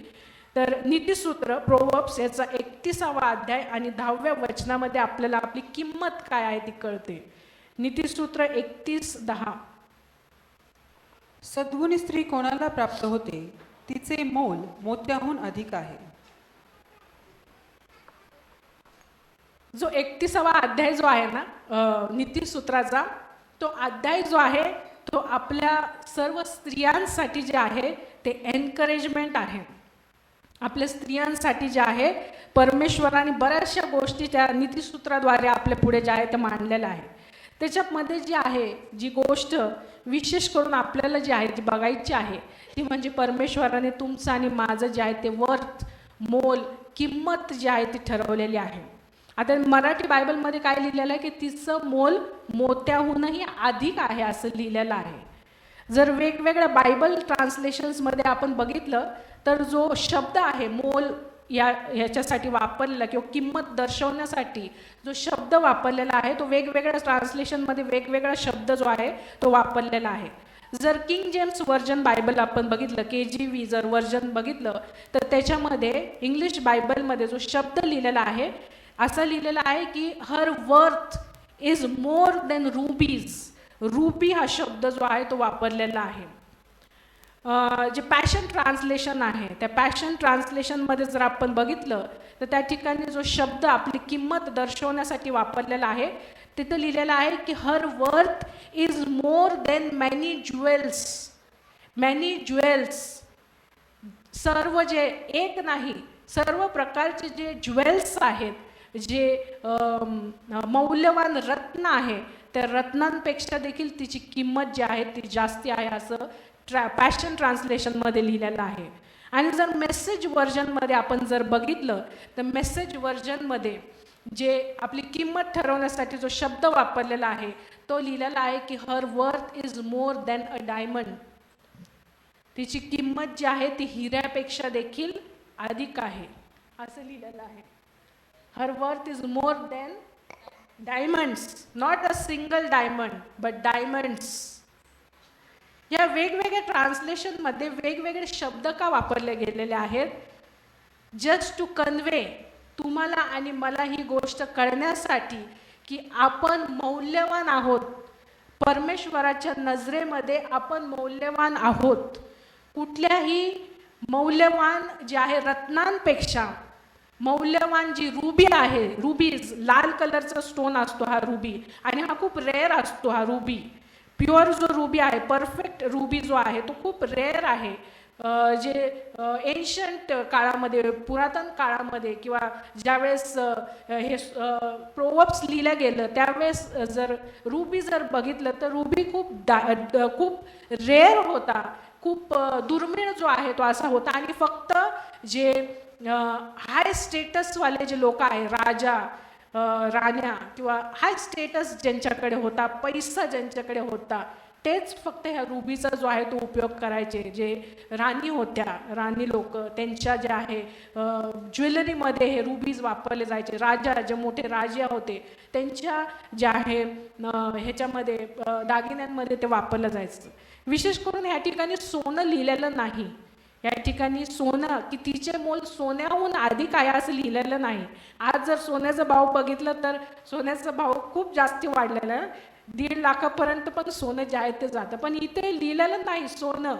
[SPEAKER 1] तर नीतिसूत्र प्रोव्हर्ब्स याचा 31वा अध्याय आणि 10व्या वचनामध्ये आपल्याला आपली किंमत काय आहे ती कळते. नीतिसूत्र 31:10.
[SPEAKER 2] सद्गुणी स्त्री कोणाला प्राप्त होते, तिचे मोल मोत्याहून अधिक आहे.
[SPEAKER 1] जो 31वा अध्याय जो आहे ना नीतिसूत्राचा, तो अध्याय जो आहे तो आपल्या सर्व स्त्रियांसाठी जे आहे ते एनकरेजमेंट आहे. आपल्या स्त्रियांसाठी जे आहे परमेश्वराने बऱ्याचशा गोष्टी त्या नीतिसूत्राद्वारे आपल्या पुढे जे आहे ते मांडलेलं आहे. त्याच्यामध्ये जी आहे जी गोष्ट विशेष करून आपल्याला जी आहे ती बघायची आहे ती म्हणजे परमेश्वराने तुमचं आणि माझं जे आहे ते वर्थ, मोल, किंमत जी आहे ती ठरवलेली आहे. आता मराठी बायबलमध्ये काय लिहिलेलं आहे की तिचं मोल मोत्याहूनही अधिक आहे असं लिहिलेलं आहे. जर वेगवेगळ्या बायबल ट्रान्सलेशन्समध्ये आपण बघितलं तर जो शब्द आहे मोल ह्याच्यासाठी वापरलेला किंवा किंमत दर्शवण्यासाठी जो शब्द वापरलेला आहे तो वेगवेगळ्या ट्रान्सलेशनमध्ये वेगवेगळा शब्द जो आहे तो वापरलेला आहे. जर किंग जेम्स व्हर्जन बायबल आपण बघितलं, KJV जर व्हर्जन बघितलं तर त्याच्यामध्ये इंग्लिश बायबलमध्ये जो शब्द लिहिलेला आहे असं लिहिलेलं आहे की her worth is more than rubies. Ruby हा शब्द जो आहे तो वापरलेला आहे. जे पॅशन ट्रान्सलेशन आहे त्या पॅशन ट्रान्सलेशनमध्ये जर आपण बघितलं तर त्या ठिकाणी जो शब्द आपली किंमत दर्शवण्यासाठी वापरलेला आहे तिथं लिहिलेलं आहे की her worth is more than many jewels. Many jewels, सर्व जे एक नाही सर्व प्रकारचे जे ज्वेल्स आहेत, जे मौल्यवान रत्न आहे त्या रत्नांपेक्षा देखील तिची किंमत जी आहे ती जास्ती आहे असं पॅशन ट्रान्सलेशनमध्ये लिहिलेलं आहे. आणि जर मेसेज व्हर्जनमध्ये आपण जर बघितलं तर मेसेज व्हर्जनमध्ये जे आपली किंमत ठरवण्यासाठी जो शब्द वापरलेला आहे तो लिहिलेला आहे की her worth is more than a diamond. तिची किंमत जी आहे ती हिऱ्यापेक्षा देखील अधिक आहे असं लिहिलेलं आहे. Her worth is more than diamonds, not a single diamond but diamonds. या वेगवेगळ्या ट्रान्सलेशनमध्ये वेगवेगळे शब्द का वापरले गेलेले आहेत? जस्ट टू कन्वे, तुम्हाला आणि मला ही गोष्ट कळण्यासाठी की आपण मौल्यवान आहोत. परमेश्वराच्या नजरेमध्ये आपण मौल्यवान आहोत. कुठल्याही मौल्यवान जे आहे रत्नांपेक्षा मौल्यवान जी रुबी आहे, रुबीज लाल कलरचा स्टोन असतो हा रुबी, आणि हा खूप रेअर असतो हा रुबी. प्युअर जो रुबी आहे, परफेक्ट रुबी जो आहे तो खूप रेअर आहे. जे एन्शंट काळामध्ये, पुरातन काळामध्ये, किंवा ज्यावेळेस हे प्रोवर्ब्स लिहिलं गेलं त्यावेळेस जर रुबी जर बघितलं तर रुबी खूप रेअर होता, खूप दुर्मिळ जो आहे तो असा होता. आणि फक्त जे हाय स्टेटसवाले जे लोक आहे, राजा राण्या किंवा हाय स्टेटस ज्यांच्याकडे होता, पैसा ज्यांच्याकडे होता, तेच फक्त ह्या रुबीचा जो आहे तो उपयोग करायचे. जे राणी होत्या, राणी लोक, त्यांच्या जे आहे ज्वेलरीमध्ये हे रुबीज वापरले जायचे. राजा, जे मोठे राजे होते, त्यांच्या ज्या आहे ह्याच्यामध्ये दागिन्यांमध्ये ते वापरलं जायचं. विशेष करून ह्या ठिकाणी सोनं लिहिलेलं नाही. या ठिकाणी सोनं की तिचे मोल सोन्याहून अधिक आहे असं लिहिलेलं नाही. आज जर सोन्याचा भाव बघितलं तर सोन्याचा भाव खूप जास्ती वाढलेला आहे, 1.5 लाखापर्यंत पण सोनं जे आहे ते जातं. पण इथे लिहिलेलं नाही सोनं,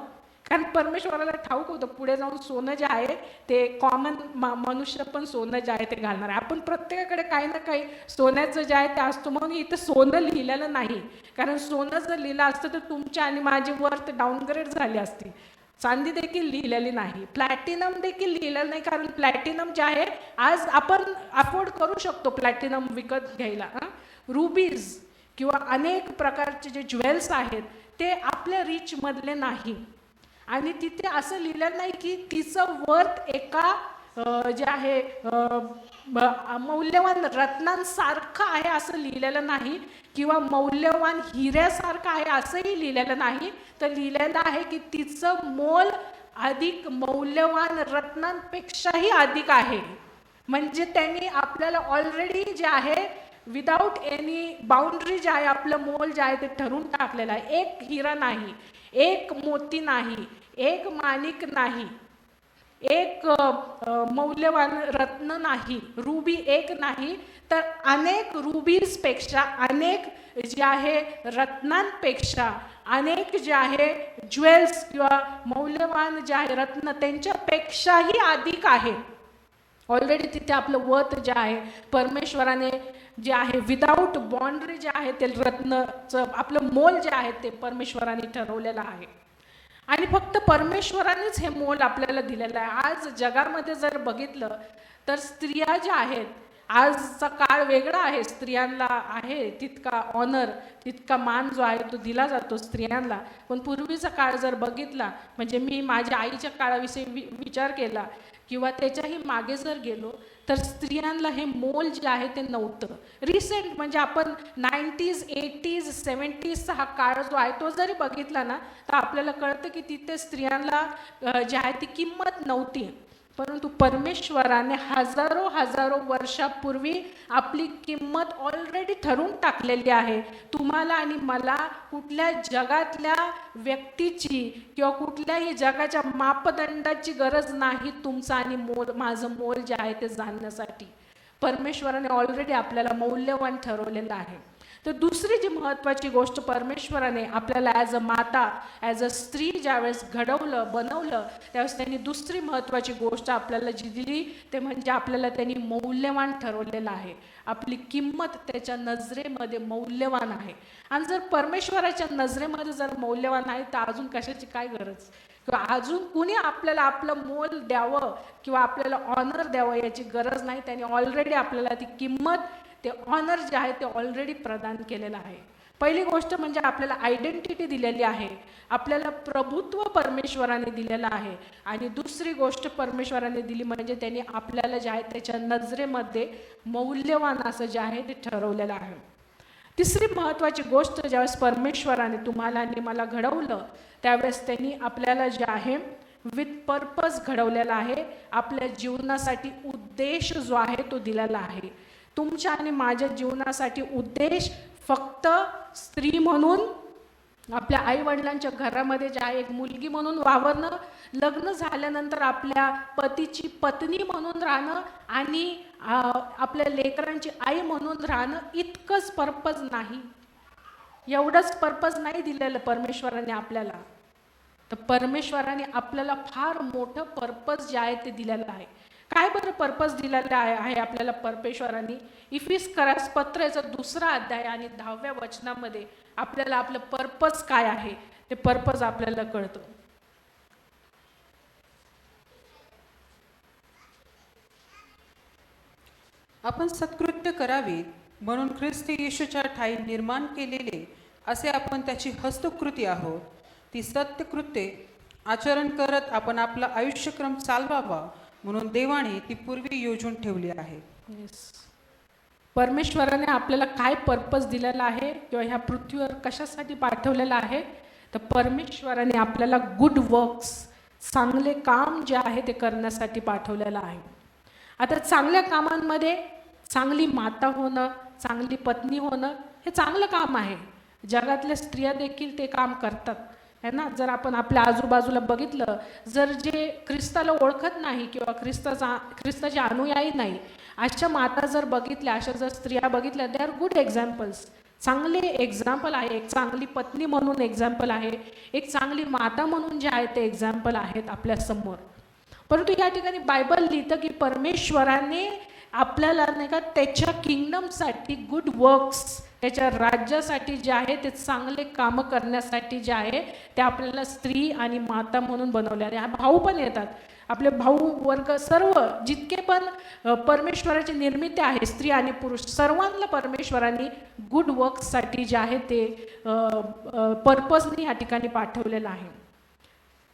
[SPEAKER 1] कारण परमेश्वराला ठाऊक होतं पुढे जाऊन सोनं जे आहे ते कॉमन मनुष्य पण सोनं जे आहे ते घालणार आहे. आपण प्रत्येकाकडे काही ना काही सोन्याचं जे आहे ते असतो, म्हणून इथं सोनं लिहिलेलं नाही. कारण सोनं जर लिहिलं असतं तर तुमची आणि माझी वर्थ डाऊनग्रेड झाली असती. चांदी देखील लिहिलेली नाही, प्लॅटिनम देखील लिहिलेलं नाही, कारण प्लॅटिनम जे आहे आज आपण अफोर्ड करू शकतो प्लॅटिनम विकत घ्यायला. रुबीज किंवा अनेक प्रकारचे जे ज्वेल्स आहेत ते आपल्या रिचमधले नाही. आणि तिथे असं लिहिलेलं नाही की तिचं वर्थ एका जे आहे मौल्यवान रत्नांसारखं आहे असं लिहिलेलं नाही, किंवा मौल्यवान हिऱ्यासारखं आहे असंही लिहिलेलं नाही. तर लिहिलेलं आहे की तिचं मोल अधिक मौल्यवान रत्नांपेक्षाही अधिक आहे. म्हणजे त्यांनी आपल्याला ऑलरेडी जे आहे विदाऊट एनी बाउंड्री जे आहे आपलं मोल जे आहे ते ठरवून टाकलेलं आहे. एक हिरा नाही, एक मोती नाही, एक माणिक नाही, एक मौल्यवान रत्न नाही, रुबी एक नाही, तर अनेक रुबीजपेक्षा, अनेक जे आहे रत्नांपेक्षा, अनेक जे आहे ज्वेल्स किंवा मौल्यवान जे आहे रत्न त्यांच्यापेक्षाही अधिक आहे. ऑलरेडी तिथे आपलं वर्थ जे आहे परमेश्वराने जे आहे विदाऊट बाउंड्री जे आहे ते रत्नचं आपलं मोल जे आहे ते परमेश्वराने ठरवलेलं आहे. आणि फक्त परमेश्वरानेच हे मोल आपल्याला दिलेलं आहे. आज जगामध्ये जर बघितलं तर स्त्रिया ज्या आहेत, आजचा काळ वेगळा आहे, स्त्रियांना आहे तितका ऑनर, तितका मान जो आहे तो दिला जातो स्त्रियांना. पण पूर्वीचा काळ जर बघितला, म्हणजे मी माझ्या आईच्या काळाविषयी विचार केला किंवा त्याच्याही मागे जर गेलो तर स्त्रियांना हे मोल जे आहे ते नव्हतं. रिसेंट म्हणजे आपण 90s, 80s, 70sचा हा काळ जो आहे तो जरी बघितला ना तर आपल्याला कळतं की तिथे स्त्रियांना जे आहे ती किंमत नव्हती. परंतु परमेश्वराने हजारो वर्षापूर्वी आपली किंमत ऑलरेडी ठरवून टाकलेली आहे. तुम्हाला आणि मला कुठल्या जगातल्या व्यक्तीची किंवा कुठल्याही जगाच्या मापदंडाची गरज नाही तुमचं आणि माझं मोल जे आहे ते जाणण्यासाठी. परमेश्वराने ऑलरेडी आपल्याला मौल्यवान ठरवलेलं आहे. तर दुसरी जी महत्त्वाची गोष्ट परमेश्वराने आपल्याला ॲज अ माता, ॲज अ स्त्री ज्यावेळेस घडवलं, बनवलं, त्यावेळेस त्यांनी दुसरी महत्त्वाची गोष्ट आपल्याला जी दिली ते म्हणजे आपल्याला त्यांनी मौल्यवान ठरवलेलं आहे. आपली किंमत त्याच्या नजरेमध्ये मौल्यवान आहे. आणि जर परमेश्वराच्या नजरेमध्ये जर मौल्यवान आहे तर अजून कशाची काय गरज, किंवा अजून कुणी आपल्याला आपलं मोल द्यावं किंवा आपल्याला ऑनर द्यावं याची गरज नाही. त्यांनी ऑलरेडी आपल्याला ती किंमत, ते ऑनर जे आहे ते ऑलरेडी प्रदान केलेलं आहे. पहिली गोष्ट म्हणजे आपल्याला आयडेंटिटी दिलेली आहे, आपल्याला प्रभुत्व परमेश्वराने दिलेलं आहे. आणि दुसरी गोष्ट परमेश्वराने दिली म्हणजे त्यांनी आपल्याला जे आहे त्याच्या नजरेमध्ये मौल्यवान असं जे आहे ते ठरवलेलं आहे. तिसरी महत्त्वाची गोष्ट, ज्यावेळेस परमेश्वराने तुम्हाला आणि मला घडवलं त्यावेळेस त्यांनी आपल्याला जे आहे विथ पर्पज घडवलेला आहे. आपल्या जीवनासाठी उद्देश जो आहे तो दिलेला आहे. तुमच्या आणि माझ्या जीवनासाठी उद्देश फक्त स्त्री म्हणून आपल्या आईवडिलांच्या घरामध्ये जे आहे एक मुलगी म्हणून वावरणं, लग्न झाल्यानंतर आपल्या पतीची पत्नी म्हणून राहणं आणि आपल्या लेकरांची आई म्हणून राहणं, इतकंच पर्पज नाही. एवढंच पर्पज नाही दिलेलं परमेश्वराने आपल्याला. तर परमेश्वराने आपल्याला फार मोठं पर्पज जे आहे ते दिलेलं आहे. काय बरं पर्पज दिलेला आहे आपल्याला परमेश्वरांनी? इफिसकरास पत्राचा 2 अध्याय आणि 10व्या वचनामध्ये आपल्याला आपलं पर्पज काय आहे ते पर्पज आपल्याला कळतं.
[SPEAKER 2] आपण सत्कृत्य करावीत म्हणून ख्रिस्त येशूच्या ठाई निर्माण केलेले असे आपण त्याची हस्तकृती आहोत. ती सत्यकृत्ये आचरण करत आपण आपला आयुष्यक्रम चालवावा म्हणून देवाने ती पूर्वी योजून ठेवली आहे.
[SPEAKER 1] परमेश्वराने आपल्याला काय पर्पज दिलेला आहे किंवा ह्या पृथ्वीवर कशासाठी पाठवलेलं आहे? तर परमेश्वराने आपल्याला गुड वर्क्स, चांगले काम जे आहे ते करण्यासाठी पाठवलेलं आहे. आता चांगल्या कामांमध्ये चांगली माता होणं, चांगली पत्नी होणं हे चांगलं काम आहे. जगातल्या स्त्रिया देखील ते काम करतात है ना. जर आपण आपल्या आजूबाजूला बघितलं, जर जे ख्रिस्ताला ओळखत नाही किंवा ख्रिस्ताचे अनुयायी नाही अशा माता जर बघितल्या, अशा जर स्त्रिया बघितल्या, दे आर गुड एक्झाम्पल्स. चांगले एक्झाम्पल आहे. एक चांगली पत्नी म्हणून एक्झाम्पल आहे, एक चांगली माता म्हणून जे आहे ते एक्झाम्पल आहेत आपल्यासमोर. परंतु या ठिकाणी बायबल लिहितं की परमेश्वराने आपल्याला नाही का त्याच्या किंगडमसाठी गुड वर्क्स, त्याच्या राज्यासाठी जे आहे ते चांगले कामं करण्यासाठी जे आहे ते आपल्याला स्त्री आणि माता म्हणून बनवले आहे. भाऊ पण येतात, आपले भाऊ वर्ग सर्व जितके पण परमेश्वराची निर्मिती आहे, स्त्री आणि पुरुष सर्वांना परमेश्वरांनी गुड वर्क्ससाठी जे आहे ते पर्पजनी या ठिकाणी पाठवलेलं आहे.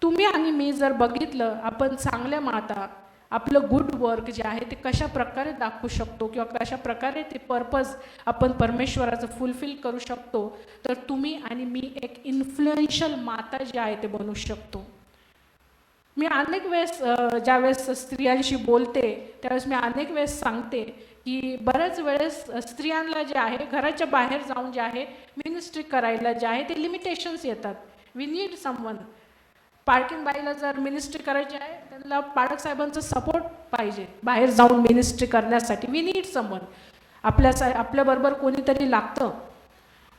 [SPEAKER 1] तुम्ही आणि मी जर बघितलं, आपण चांगल्या माता आपलं गुड वर्क जे आहे ते कशा प्रकारे दाखवू शकतो किंवा कशा प्रकारे ते पर्पज आपण परमेश्वराचं फुलफिल करू शकतो, तर तुम्ही आणि मी एक इन्फ्लुएन्शियल माता जे आहे ते बनवू शकतो. मी अनेक वेळेस ज्यावेळेस स्त्रियांशी बोलते त्यावेळेस मी अनेक वेळेस सांगते की बऱ्याच वेळेस स्त्रियांना जे आहे घराच्या बाहेर जाऊन जे आहे मिनिस्ट्री करायला जे आहे ते लिमिटेशन्स येतात. We need someone. पार्किंग बाईला जर मिनिस्ट्री करायची आहे, त्यांना पाडक साहेबांचा सपोर्ट पाहिजे बाहेर जाऊन मिनिस्ट्री करण्यासाठी. We need someone. आपल्याबरोबर कोणीतरी लागतं.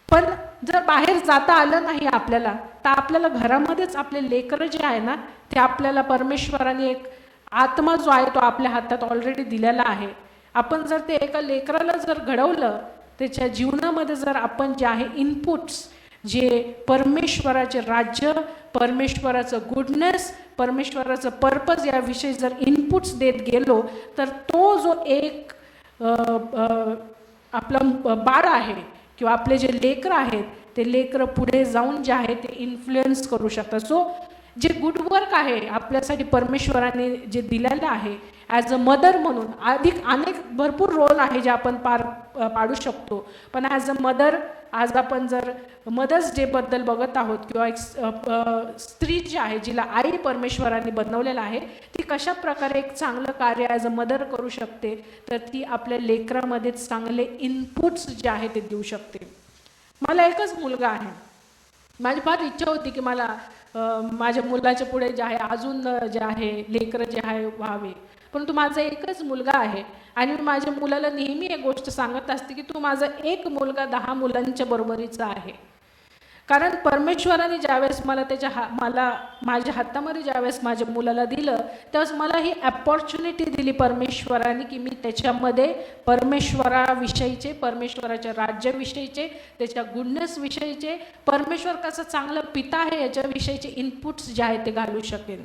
[SPEAKER 1] पण जर बाहेर जाता आलं नाही आपल्याला, तर आपल्याला घरामध्येच आपले लेकरं जे आहे ना ते आपल्याला परमेश्वराने एक आत्मा जो आहे तो आपल्या हातात ऑलरेडी दिलेला आहे. आपण जर ते एका लेकराला जर घडवलं, त्याच्या जीवनामध्ये जर आपण जे आहे इनपुट्स, जे परमेश्वराचे राज्य, परमेश्वराचं गुडनेस, परमेश्वराचं पर्पज याविषयी जर इनपुट्स देत गेलो, तर तो जो एक आपलं बाळ आहे किंवा आपले जे लेकरं आहेत ते लेकरं पुढे जाऊन जे आहे ते इन्फ्लुएन्स करू शकतात. सो जे गुड वर्क आहे आपल्यासाठी परमेश्वराने जे दिलेलं आहे ॲज अ मदर म्हणून, अनेक भरपूर रोल आहे जे आपण पाडू शकतो. पण ॲज अ मदर, आज आपण जर मदर्स डेबद्दल बघत आहोत किंवा एक स्त्री जी आहे जिला आई परमेश्वराने बनवलेलं आहे, ती कशा प्रकारे एक चांगलं कार्य ॲज अ मदर करू शकते, तर ती आपल्या लेकरामध्ये चांगले इनपुट्स जे आहे ते देऊ शकते. मला एकच मुलगा आहे. माझी फार इच्छा होती की मला माझ्या मुलाच्या पुढे जे आहे अजून जे आहे लेकरं जे आहे व्हावे, परंतु माझा एकच मुलगा आहे आणि मी माझ्या मुलाला नेहमी एक गोष्ट सांगत असते की तू माझा एक मुलगा 10 मुलांच्या बरोबरीचा आहे. कारण परमेश्वराने ज्यावेळेस मला माझ्या हातामध्ये ज्यावेळेस माझ्या मुलाला दिलं, त्यावेळेस मला ही अपॉर्च्युनिटी दिली परमेश्वराने की मी त्याच्यामध्ये परमेश्वराविषयीचे, परमेश्वराच्या राज्याविषयीचे, त्याच्या गुडनेस विषयीचे, परमेश्वर कसा चांगला पिता आहे याच्याविषयीचे इनपुट्स जे आहे ते घालू शकेन.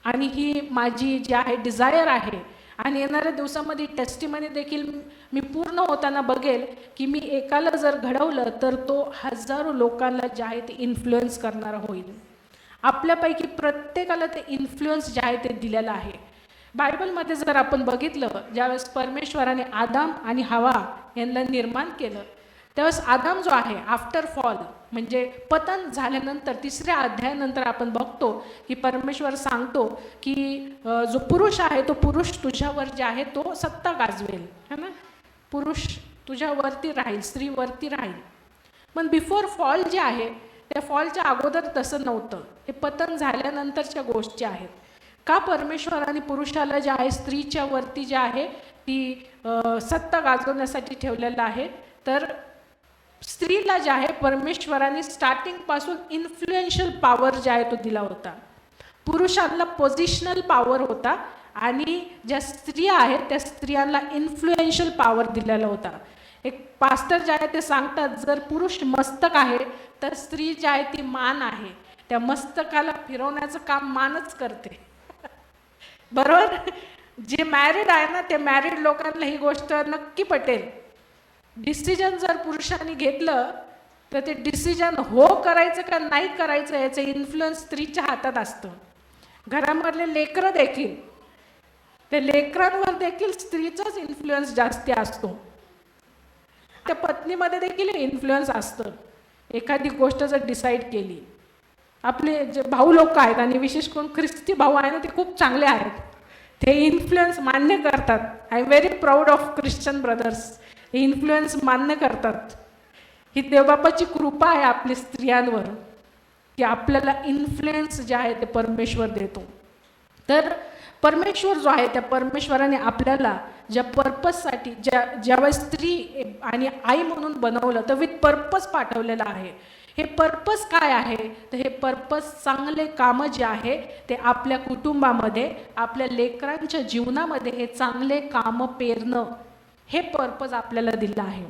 [SPEAKER 1] आणि ही माझी जी आहे डिझायर आहे. आणि येणाऱ्या दिवसामध्ये टेस्टिमनी देखील मी पूर्ण होताना बघेल की मी एकाला जर घडवलं तर तो हजारो लोकांना जे आहे ते इन्फ्लुएन्स करणारा होईल. आपल्यापैकी प्रत्येकाला ते इन्फ्लुएन्स जे आहे ते दिलेलं आहे. बायबलमध्ये जर आपण बघितलं, ज्यावेळेस परमेश्वराने आदाम आणि हवा यांना निर्माण केलं, त्यावेळेस आदाम जो आहे आफ्टर फॉल म्हणजे पतन झाल्यानंतर 3ऱ्या अध्यायानंतर आपण बघतो की परमेश्वर सांगतो की जो पुरुष आहे तो पुरुष तुझ्यावर जे आहे तो सत्ता गाजवेल, है ना. पुरुष तुझ्यावरती राहील, स्त्रीवरती राहील. पण बिफोर फॉल जे आहे त्या फॉलच्या अगोदर तसं नव्हतं. हे पतन झाल्यानंतरच्या गोष्टी आहेत. का परमेश्वराने पुरुषाला जे आहे स्त्रीच्या वरती जे आहे ती सत्ता गाजवण्यासाठी ठेवलेलं आहे, तर स्त्रीला जे आहे परमेश्वराने स्टार्टिंगपासून इन्फ्लुएन्शियल पॉवर जे आहे तो दिला होता. पुरुषांना पोझिशनल पॉवर होता आणि ज्या स्त्रिया आहेत त्या स्त्रियांना इन्फ्लुएन्शियल पॉवर दिलेला होता. एक पास्टर जे आहे ते सांगतात, जर पुरुष मस्तक आहे तर स्त्री जी आहे ती मान आहे. त्या मस्तकाला फिरवण्याचं काम मानच करते. बरोबर. जे मॅरिड आहे ना, ते मॅरिड लोकांना ही गोष्ट नक्की पटेल. डिसिजन जर पुरुषांनी घेतलं तर ते डिसिजन हो करायचं का नाही करायचं याचं इन्फ्लुएन्स स्त्रीच्या हातात असतं. घरामधले लेकरं देखील, ते लेकरांवर देखील स्त्रीचाच इन्फ्लुएन्स जास्त असतो. त्या पत्नीमध्ये देखील इन्फ्लुएन्स असतं. एखादी गोष्ट जर डिसाईड केली, आपले जे भाऊ लोक आहेत आणि विशेष करून ख्रिस्ती भाऊ आहे ना, ते खूप चांगले आहेत. ते इन्फ्लुएन्स मान्य करतात. I am very proud of Christian brothers. हे इन्फ्लुएन्स मान्य करतात. ही देवबापाची कृपा आहे आपल्या स्त्रियांवर की आपल्याला इन्फ्लुएन्स जे आहे ते परमेश्वर देतो. तर परमेश्वर जो आहे त्या परमेश्वराने आपल्याला ज्या पर्पजसाठी ज्यावेळेस स्त्री आणि आई म्हणून बनवलं तर विथ पर्पज पाठवलेलं आहे. हे पर्पज काय आहे तर हे पर्पज चांगले कामं जे आहे ते आपल्या कुटुंबामध्ये, आपल्या लेकरांच्या जीवनामध्ये हे चांगले कामं पेरणं, हे पर्पज आपल्याला दिलं आहे.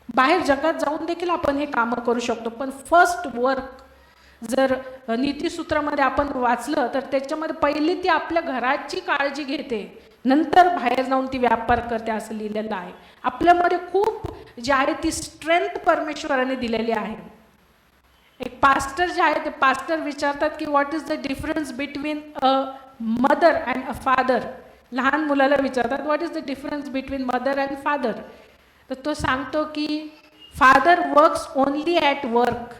[SPEAKER 1] बाहेर जगात जाऊन देखील आपण हे कामं करू शकतो. पण फर्स्ट वर्क जर नीतिसूत्रामध्ये आपण वाचलं तर त्याच्यामध्ये पहिली ती आपल्या घराची काळजी घेते, नंतर बाहेर जाऊन ती व्यापार करते असं लिहिलेलं आहे. आपल्यामध्ये खूप जे आहे ती स्ट्रेंथ परमेश्वराने दिलेली आहे. एक पास्टर जे आहे ते पास्टर विचारतात की what is the difference between a mother and a father. लहान मुलाला विचारतात what is the difference between mother and father. तर तो सांगतो की father works only at work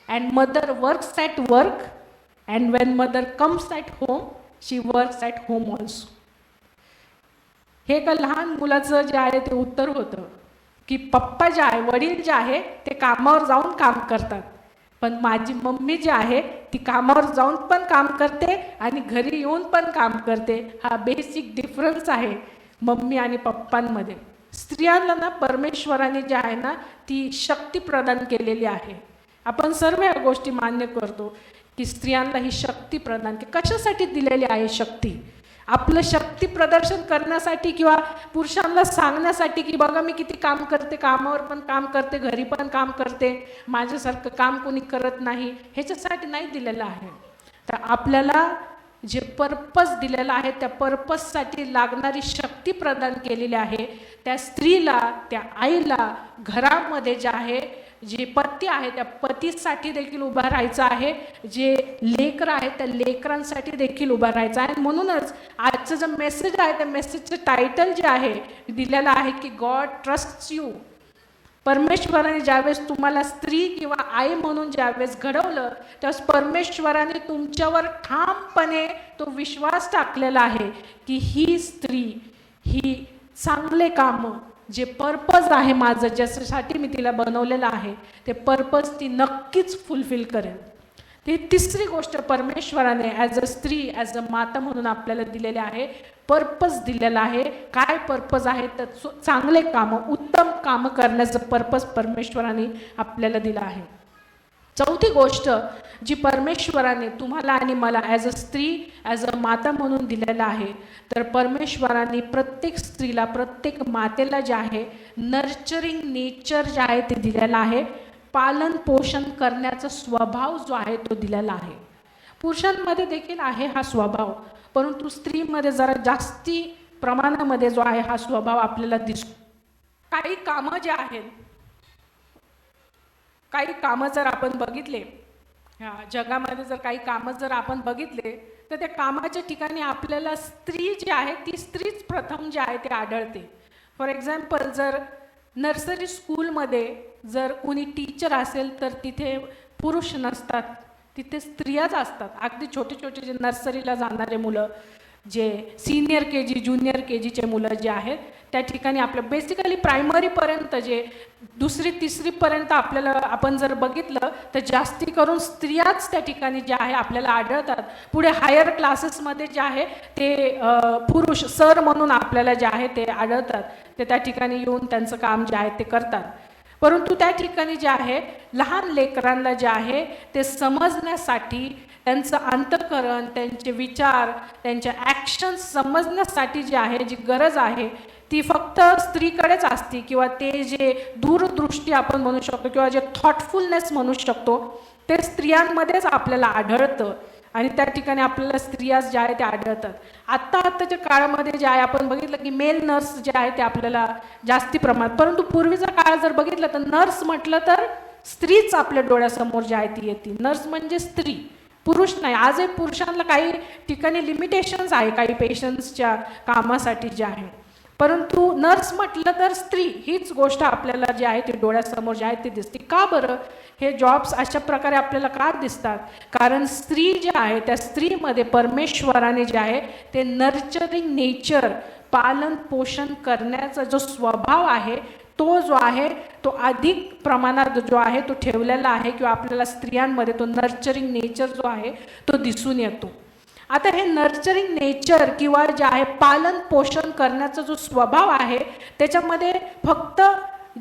[SPEAKER 1] and mother works at work and Wien mother comes at home she works at home also. हे एका लहान मुलाचं जे आहे ते उत्तर होतं की पप्पा जे आहे, वडील जे आहे ते कामावर जाऊन काम करतात, पण माझी मम्मी जी आहे ती कामावर जाऊन पण काम करते आणि घरी येऊन पण काम करते. हा बेसिक डिफरन्स आहे मम्मी आणि पप्पांमध्ये. स्त्रियांना ना परमेश्वराने जे आहे ना ती शक्ती प्रदान केलेली आहे. आपण सर्व या गोष्टी मान्य करतो की स्त्रियांना ही शक्ती प्रदान कशासाठी दिलेली आहे. शक्ती आपलं शक्ती प्रदर्शन करण्यासाठी किंवा पुरुषांना सांगण्यासाठी की बघा मी किती काम करते, कामावर पण काम करते, घरी पण काम करते, माझ्यासारखं काम कोणी करत नाही, ह्याच्यासाठी नाही दिलेलं आहे. तर आपल्याला जे पर्पज दिलेलं आहे त्या पर्पजसाठी लागणारी शक्ती प्रदान केलेली आहे. त्या स्त्रीला, त्या आईला घरामध्ये जे आहे, जे पती आहे त्या पतीसाठी देखील उभा राहायचं आहे, जे लेकरं आहेत त्या लेकरांसाठी देखील उभा राहायचं आहे. म्हणूनच आजचं जे मेसेज आहे त्या मेसेजचं टायटल जे आहे दिलेलं आहे की गॉड ट्रस्ट्स यू. परमेश्वराने ज्यावेळेस तुम्हाला स्त्री किंवा आई म्हणून ज्यावेळेस घडवलं त्यावेळेस परमेश्वराने तुमच्यावर ठामपणे तो विश्वास टाकलेला आहे की ही स्त्री ही चांगले कामं, जे पर्पज आहे माझं, ज्याच्यासाठी मी तिला बनवलेलं आहे ते पर्पज ती नक्कीच फुलफिल करेल. ती तिसरी गोष्ट परमेश्वराने ॲज अ स्त्री, ॲज अ माता म्हणून आपल्याला दिलेले आहे, पर्पज दिलेला आहे. काय पर्पज आहे तर चांगले कामं, उत्तम कामं करण्याचं पर्पज परमेश्वराने आपल्याला दिलं आहे. चौथी गोष्ट जी परमेश्वराने तुम्हाला आणि मला ॲज अ स्त्री, ॲज अ माता म्हणून दिलेलं आहे, तर परमेश्वराने प्रत्येक स्त्रीला, प्रत्येक मातेला जे आहे नर्चरिंग नेचर जे आहे ते दिलेलं आहे. पालन पोषण करण्याचा स्वभाव जो आहे तो दिलेला आहे. पुरुषांमध्ये देखील आहे हा स्वभाव, परंतु स्त्रीमध्ये जरा जास्ती प्रमाणामध्ये जो आहे हा स्वभाव आपल्याला दिसतो. काही कामं जे आहेत, काही कामं जर आपण बघितले ह्या जगामध्ये, जर काही कामं जर आपण बघितले तर त्या कामाच्या ठिकाणी आपल्याला स्त्री जी आहे ती स्त्रीच प्रथम जी आहे ते आढळते. फॉर एक्झाम्पल जर नर्सरी स्कूलमध्ये जर कोणी टीचर असेल तर तिथे पुरुष नसतात, तिथे स्त्रियाच असतात. अगदी छोटे छोटे जे नर्सरीला जाणारे मुलं, जे सिनियर के जी, ज्युनियर के जीचे मुलं जे आहेत त्या ठिकाणी आपलं बेसिकली प्रायमरीपर्यंत जे 2री 3रीपर्यंत आपल्याला आपण जर बघितलं तर जास्ती करून स्त्रियाच त्या ठिकाणी जे आहे आपल्याला आढळतात. पुढे हायर क्लासेसमध्ये जे आहे ते पुरुष सर म्हणून आपल्याला जे आहे ते आढळतात. ते त्या ठिकाणी येऊन त्यांचं काम जे आहे ते करतात. परंतु त्या ठिकाणी जे आहे लहान लेकरांना जे आहे ते समजण्यासाठी, त्यांचं अंतःकरण, त्यांचे विचार, त्यांच्या ॲक्शन्स समजण्यासाठी जे आहे, जी गरज आहे ती फक्त स्त्रीकडेच असते, किंवा ते जे दूरदृष्टी आपण म्हणू शकतो किंवा जे थॉटफुलनेस म्हणू शकतो ते स्त्रियांमध्येच आपल्याला आढळतं. आणि त्या ठिकाणी आपल्याला स्त्रिया ज्या आहेत त्या आढळतात. आत्ताच्या काळामध्ये जे आहे आपण बघितलं की मेल नर्स जे आहे ते आपल्याला जास्ती प्रमाणात, परंतु पूर्वीचा काळ जर बघितलं तर नर्स म्हटलं तर स्त्रीच आपल्या डोळ्यासमोर जी आहे ती येते. नर्स म्हणजे स्त्री, पुरुष नाही. आजही पुरुषांना काही ठिकाणी लिमिटेशन्स आहे काही पेशंट्सच्या कामासाठी जे आहे, परंतु नर्स म्हटलं तर स्त्री हीच गोष्ट आपल्याला जी आहे ती डोळ्यासमोर जी आहे ती दिसते. का बरं हे जॉब्स अशा प्रकारे आपल्याला का दिसतात? कारण स्त्री जी आहे त्या स्त्रीमध्ये परमेश्वराने जे आहे ते नर्चरिंग नेचर, पालन पोषण करण्याचा जो स्वभाव आहे तो जो आहे तो अधिक प्रमाणात जो आहे तो ठेवलेला आहे, किंवा आपल्याला स्त्रियांमध्ये तो नर्चरिंग नेचर जो आहे तो दिसून येतो. आता हे नर्चरिंग नेचर किंवा जे आहे पालन पोषण करण्याचा जो स्वभाव आहे त्याच्यामध्ये फक्त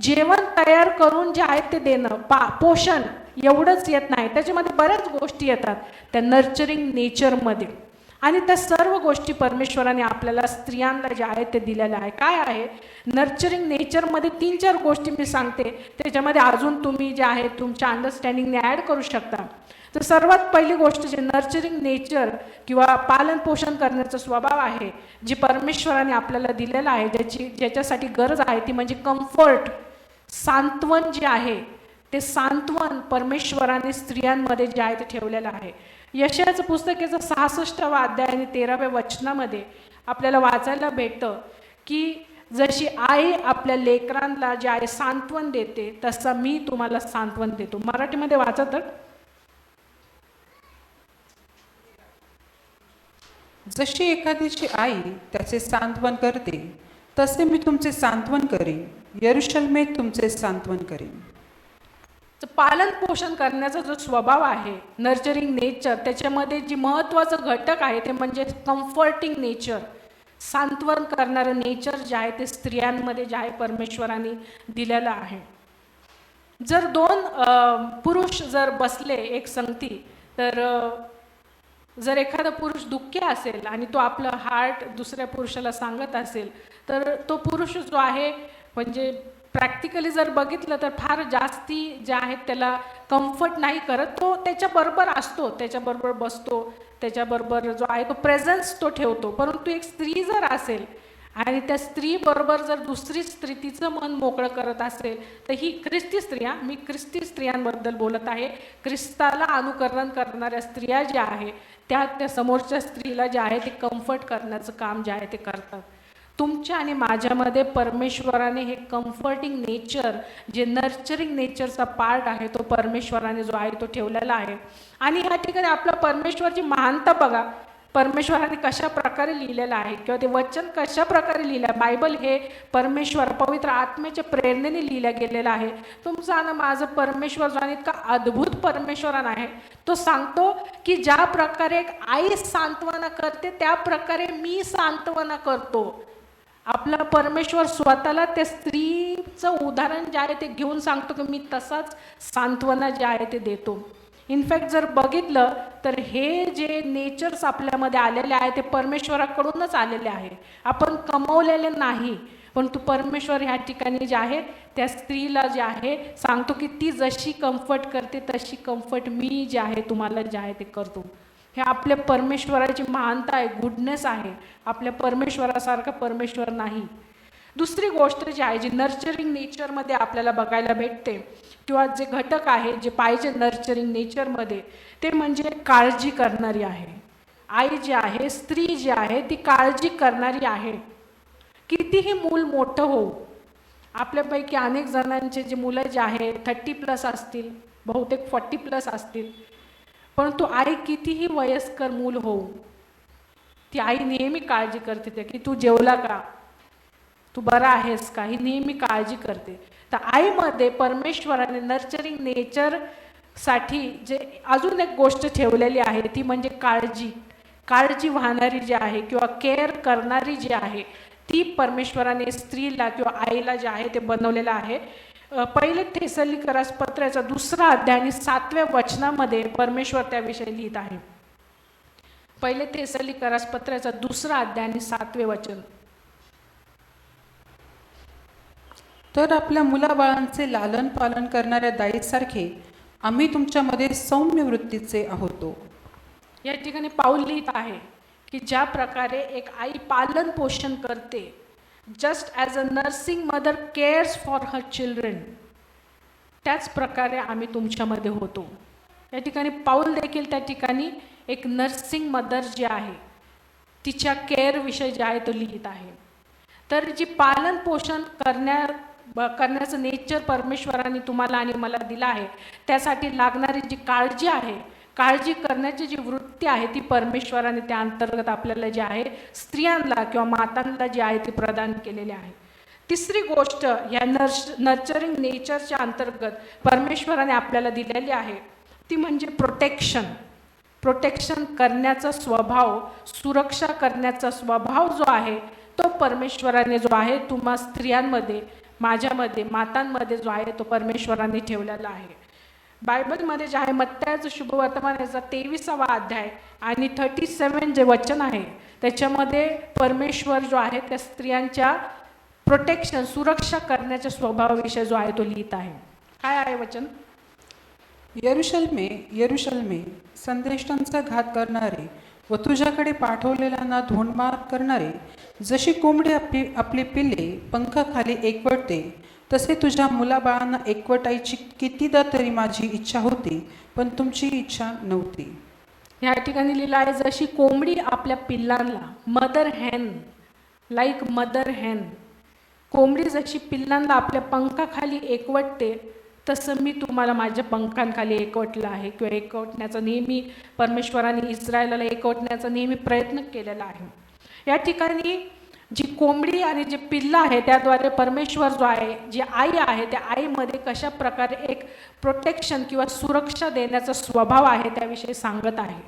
[SPEAKER 1] जेवण तयार करून जे आहे ते देणं, पोषण एवढंच येत नाही, त्याच्यामध्ये बऱ्याच गोष्टी येतात त्या नर्चरिंग नेचरमध्ये. आणि त्या सर्व गोष्टी परमेश्वराने आपल्याला स्त्रियांना जे आहे ते दिलेल्या आहे. काय आहे नर्चरिंग नेचरमध्ये 3-4 गोष्टी मी सांगते, त्याच्यामध्ये अजून तुम्ही जे आहे तुमच्या अंडरस्टँडिंगने ॲड करू शकता. तर सर्वात पहिली गोष्ट जे नर्चरिंग नेचर किंवा पालन पोषण करण्याचा स्वभाव आहे जी परमेश्वराने आपल्याला दिलेला आहे, ज्याच्यासाठी गरज आहे ती म्हणजे कम्फर्ट, सांत्वन जे आहे ते सांत्वन परमेश्वराने स्त्रियांमध्ये जे आहे ते ठेवलेलं आहे. यशायाचं पुस्तकाचं 66वा अध्याय आणि 13व्या वचनामध्ये आपल्याला वाचायला भेटतं की जशी आई आपल्या लेकरांना जे आहे सांत्वन देते तसा मी तुम्हाला सांत्वन देतो. मराठीमध्ये वाचत
[SPEAKER 2] जशी एखाद्याची आई त्याचे सांत्वन करते तसे मी तुमचे सांत्वन करीन, यरूशलेमे तुमचे सांत्वन करीन.
[SPEAKER 1] पालन पोषण करण्याचा जो स्वभाव आहे नर्चरिंग नेचर, त्याच्यामध्ये जी महत्त्वाचं घटक आहे ते म्हणजे कम्फर्टिंग नेचर, सांत्वन करणारं नेचर जे आहे ते स्त्रियांमध्ये जे आहे परमेश्वराने दिलेलं आहे. जर 2 पुरुष जर बसले एक संगती, तर जर एखादा पुरुष दुःखी असेल आणि तो आपलं हार्ट दुसऱ्या पुरुषाला सांगत असेल तर तो पुरुष जो आहे म्हणजे प्रॅक्टिकली जर बघितलं तर फार जास्ती जे आहेत त्याला कम्फर्ट नाही करत. तो त्याच्याबरोबर असतो, त्याच्याबरोबर बसतो, त्याच्याबरोबर जो आहे तो प्रेझन्स तो ठेवतो. परंतु एक स्त्री जर असेल आणि त्या स्त्रीबरोबर जर दुसरी स्त्री तिचं मन मोकळं करत असेल तर ही ख्रिस्ती स्त्रिया, मी ख्रिस्ती स्त्रियांबद्दल बोलत आहे, ख्रिस्ताला अनुकरण करणाऱ्या स्त्रिया ज्या आहे त्या समोरच्या स्त्रीला जे आहे ते कम्फर्ट करण्याचं काम जे आहे ते करतात. तुमच्या आणि माझ्यामध्ये परमेश्वराने हे कम्फर्टिंग नेचर जे नर्चरिंग नेचरचा पार्ट आहे तो परमेश्वराने जो आहे तो ठेवलेला आहे. आणि ह्या ठिकाणी आपला परमेश्वरची महानता बघा, परमेश्वराने कशा प्रकारे लिहिलेलं आहे किंवा ते वचन कशा प्रकारे लिहिलं आहे. बायबल हे परमेश्वर पवित्र आत्म्याच्या प्रेरणेने लिहिलं गेलेलं आहे. तुमचा आणि माझं परमेश्वर जो आहे इतका अद्भुत परमेश्वरान आहे, तो सांगतो की ज्या प्रकारे एक आई सांत्वना करते त्या प्रकारे मी सांत्वना करतो. आपला परमेश्वर स्वतःला त्या स्त्रीचं उदाहरण जे आहे ते घेऊन सांगतो की मी तसाच सांत्वना जे आहे ते देतो. इनफॅक्ट जर बघितलं तर हे जे नेचर्स आपल्यामध्ये आलेले आहे ते परमेश्वराकडूनच आलेले आहे, आपण कमवलेले नाही. पण तू परमेश्वर ह्या ठिकाणी जे आहे त्या स्त्रीला जे आहे सांगतो की ती जशी कम्फर्ट करते तशी कम्फर्ट मी जे आहे तुम्हाला जे आहे ते करतो. हे आपल्या परमेश्वराची महानता आहे, गुडनेस आहे. आपल्या परमेश्वरासारखा परमेश्वर नाही. दुसरी गोष्ट जी आहे जी नर्चरिंग नेचरमध्ये आपल्याला बघायला भेटते किंवा जे घटक आहे जे पाहिजे नर्चरिंग नेचरमध्ये ते म्हणजे काळजी करणारी आहे. आई जी आहे, स्त्री जी आहे ती काळजी करणारी आहे. कितीही मूल मोठं होऊ, आपल्यापैकी अनेक जणांचे जे मुलं जे आहे 30+ असतील, बहुतेक 40+ असतील, परंतु आई कितीही वयस्कर मूल होऊ ती आई नेहमी काळजी करते ते की तू जेवला का, तू बरा आहेस का, ही नेहमी काळजी करते. तर आईमध्ये परमेश्वराने नर्चरिंग नेचरसाठी जे अजून एक गोष्ट ठेवलेली आहे ती म्हणजे काळजी वाहणारी जी आहे किंवा केअर करणारी जी आहे ती परमेश्वराने स्त्रीला किंवा आईला जे आहे ते बनवलेलं आहे. पहिले थेसलोनिकरास पत्राचा 2 अध्याय आणि 7व्या वचनामध्ये परमेश्वर त्याविषयी लिहित आहे. पहिले थेसलोनिकरास पत्राचा 2 अध्याय आणि 7वे वचन.
[SPEAKER 2] तर आपल्या मुलाबाळांचे लालन पालन करणाऱ्या दाईसारखे आम्ही तुमच्यामध्ये सौम्य वृत्तीचे आहोतो.
[SPEAKER 1] या ठिकाणी पाऊल लिहित आहे की ज्या प्रकारे एक आई पालन पोषण करते, just as a nursing mother CARES for her children, त्याच प्रकारे आम्ही तुमच्यामध्ये होतो. या ठिकाणी पाऊल देखील त्या ठिकाणी एक नर्सिंग मदर जी आहे तिच्या केअरविषयी जे आहे तो लिहित आहे. तर जी पालन पोषण करण्याचं नेचर परमेश्वराने तुम्हाला आणि मला दिलं आहे, त्यासाठी लागणारी जी काळजी आहे, काळजी करण्याची जी वृत्ती आहे ती परमेश्वराने त्या अंतर्गत आपल्याला जे आहे स्त्रियांना किंवा मातांना जी आहे ती प्रदान केलेली आहे. तिसरी गोष्ट या नर्चरिंग नेचरच्या अंतर्गत परमेश्वराने आपल्याला दिलेली आहे ती म्हणजे प्रोटेक्शन करण्याचा स्वभाव, सुरक्षा करण्याचा स्वभाव जो आहे तो परमेश्वराने जो आहे तुम्हा स्त्रियांमध्ये, माझ्यामध्ये, मातांमध्ये जो आहे तो परमेश्वराने ठेवलेला आहे. बायबलमध्ये जे आहे मत्तयाचं शुभवर्तमान याचा 23वा अध्याय आणि 37 जे वचन आहे त्याच्यामध्ये परमेश्वर जो आहे त्या स्त्रियांच्या प्रोटेक्शन, सुरक्षा करण्याच्या स्वभावाविषयी जो आहे तो लिहित आहे. काय आहे वचन?
[SPEAKER 2] यरुशलेमे यरुशलेमे, संदेष्टांचा घात करणारे व तुझ्याकडे पाठवलेल्यांना धोंडमार करणारे, जशी कोंबडी आपली पिल्ले पंखाखाली एकवटते, तसे तुझ्या मुलाबाळांना एकवटायची कितीदा तरी माझी इच्छा होती, पण तुमची इच्छा नव्हती.
[SPEAKER 1] ह्या ठिकाणी लिहिलं आहे, जशी कोंबडी आपल्या पिल्लांना, मदर हॅन, लाईक मदर हॅन, कोंबडी जशी पिल्लांना आपल्या पंखाखाली एकवटते तसं मी तुम्हाला माझ्या पंखांखाली एकवटलं आहे, किंवा एकवटण्याचा नेहमी परमेश्वराने इस्रायलाला एकवटण्याचा नेहमी प्रयत्न केलेला आहे. या ठिकाणी जी कोंबडी आणि जे पिल्लं आहे त्याद्वारे परमेश्वर जो आहे, जी आई आहे त्या आईमध्ये कशा प्रकारे एक प्रोटेक्शन किंवा सुरक्षा देण्याचा स्वभाव आहे त्याविषयी सांगत आहे.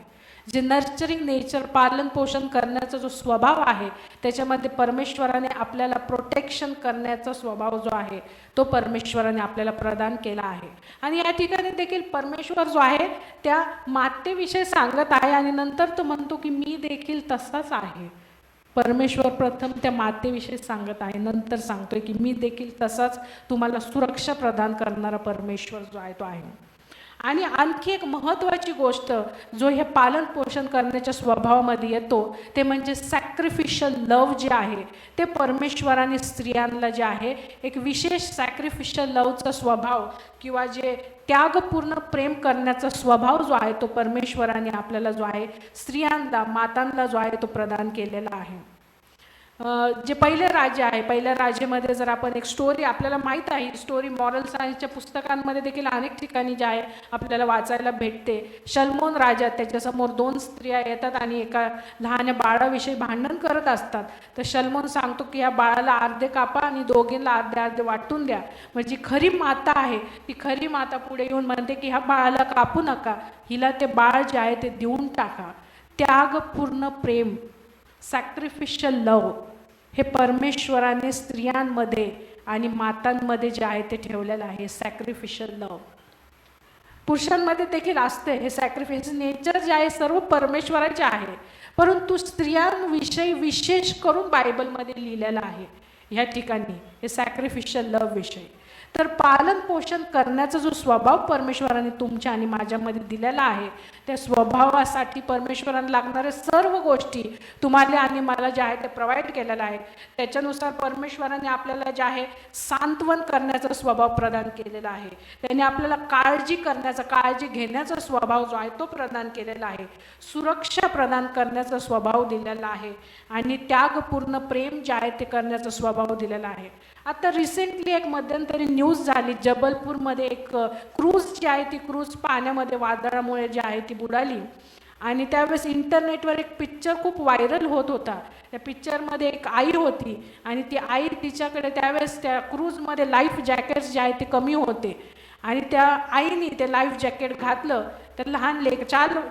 [SPEAKER 1] जे नर्चरिंग नेचर, पालन पोषण करण्याचा जो स्वभाव आहे त्याच्यामध्ये परमेश्वराने आपल्याला प्रोटेक्शन करण्याचा स्वभाव जो आहे तो परमेश्वराने आपल्याला प्रदान केला आहे. आणि या ठिकाणी देखील परमेश्वर जो आहे त्या मातेविषयी सांगत आहे आणि नंतर तो म्हणतो की मी देखील तसाच आहे. परमेश्वर प्रथम त्या मातेविषयी सांगत आहे, नंतर सांगतोय की मी देखील तसाच तुम्हाला सुरक्षा प्रदान करणारा परमेश्वर जो आहे तो आहे. आणि आणखी एक महत्त्वाची गोष्ट जो हे पालन पोषण करण्याच्या स्वभावामध्ये येतो ते म्हणजे सॅक्रिफिशियल लव जे आहे ते परमेश्वराने स्त्रियांना जे आहे एक विशेष सॅक्रिफिशियल लवचा स्वभाव किंवा जे त्यागपूर्ण प्रेम करण्याचा स्वभाव जो आहे तो परमेश्वराने आपल्याला जो आहे स्त्रियांना, मातांना जो आहे तो प्रदान केलेला आहे. जे पहिले राजे आहे, पहिल्या राजेमध्ये जर आपण एक स्टोरी, आपल्याला माहीत आहे स्टोरी मॉरल सायन्सच्या पुस्तकांमध्ये देखील अनेक ठिकाणी जे आहे आपल्याला वाचायला भेटते. शल्मोन राजा, त्याच्यासमोर 2 स्त्रिया येतात आणि एका लहान बाळाविषयी भांडण करत असतात. तर शल्मोन सांगतो की ह्या बाळाला अर्धे कापा आणि दोघींना अर्धे अर्धे वाटून द्या. म्हणजे खरी माता आहे ती खरी माता पुढे येऊन म्हणते की ह्या बाळाला कापू नका, हिला ते बाळ जे आहे ते देऊन टाका. त्यागपूर्ण प्रेम, सॅक्रिफिशियल लव हे परमेश्वराने स्त्रियांमध्ये आणि मातांमध्ये जे आहे ते ठेवलेलं आहे. सॅक्रिफिशियल लव पुरुषांमध्ये देखील असते. हे सॅक्रिफिस नेचर जे आहे सर्व परमेश्वराचे आहे, परंतु स्त्रियांविषयी विशेष करून बायबलमध्ये लिहिलेलं आहे ह्या ठिकाणी हे सॅक्रिफिशियल लव विषयी. तर पालन पोषण करण्याचा जो स्वभाव परमेश्वराने तुमच्या आणि माझ्यामध्ये दिलेला आहे त्या स्वभावासाठी परमेश्वराने लागणाऱ्या सर्व गोष्टी तुम्हाला आणि मला जे आहे ते प्रोव्हाइड केलेला आहे. त्याच्यानुसार परमेश्वराने आपल्याला जे आहे सांत्वन करण्याचा स्वभाव प्रदान केलेला आहे. त्याने आपल्याला काळजी करण्याचा, काळजी घेण्याचा स्वभाव जो आहे तो प्रदान केलेला आहे. सुरक्षा प्रदान करण्याचा स्वभाव दिलेला आहे आणि त्यागपूर्ण प्रेम जे आहे ते करण्याचा स्वभाव दिलेला आहे. आता रिसेंटली एक मध्यंतरी न्यूज झाली, जबलपूरमध्ये एक क्रूज जी आहे ती क्रूज पाण्यामध्ये वादळामुळे जी आहे ती बुडाली आणि त्यावेळेस इंटरनेटवर एक पिक्चर खूप व्हायरल होत होता. त्या पिक्चरमध्ये एक आई होती आणि ती आई, तिच्याकडे त्यावेळेस त्या क्रूजमध्ये लाईफ जॅकेट्स जे आहे ते कमी होते आणि त्या आईने ते लाईफ जॅकेट घातलं. तर लहान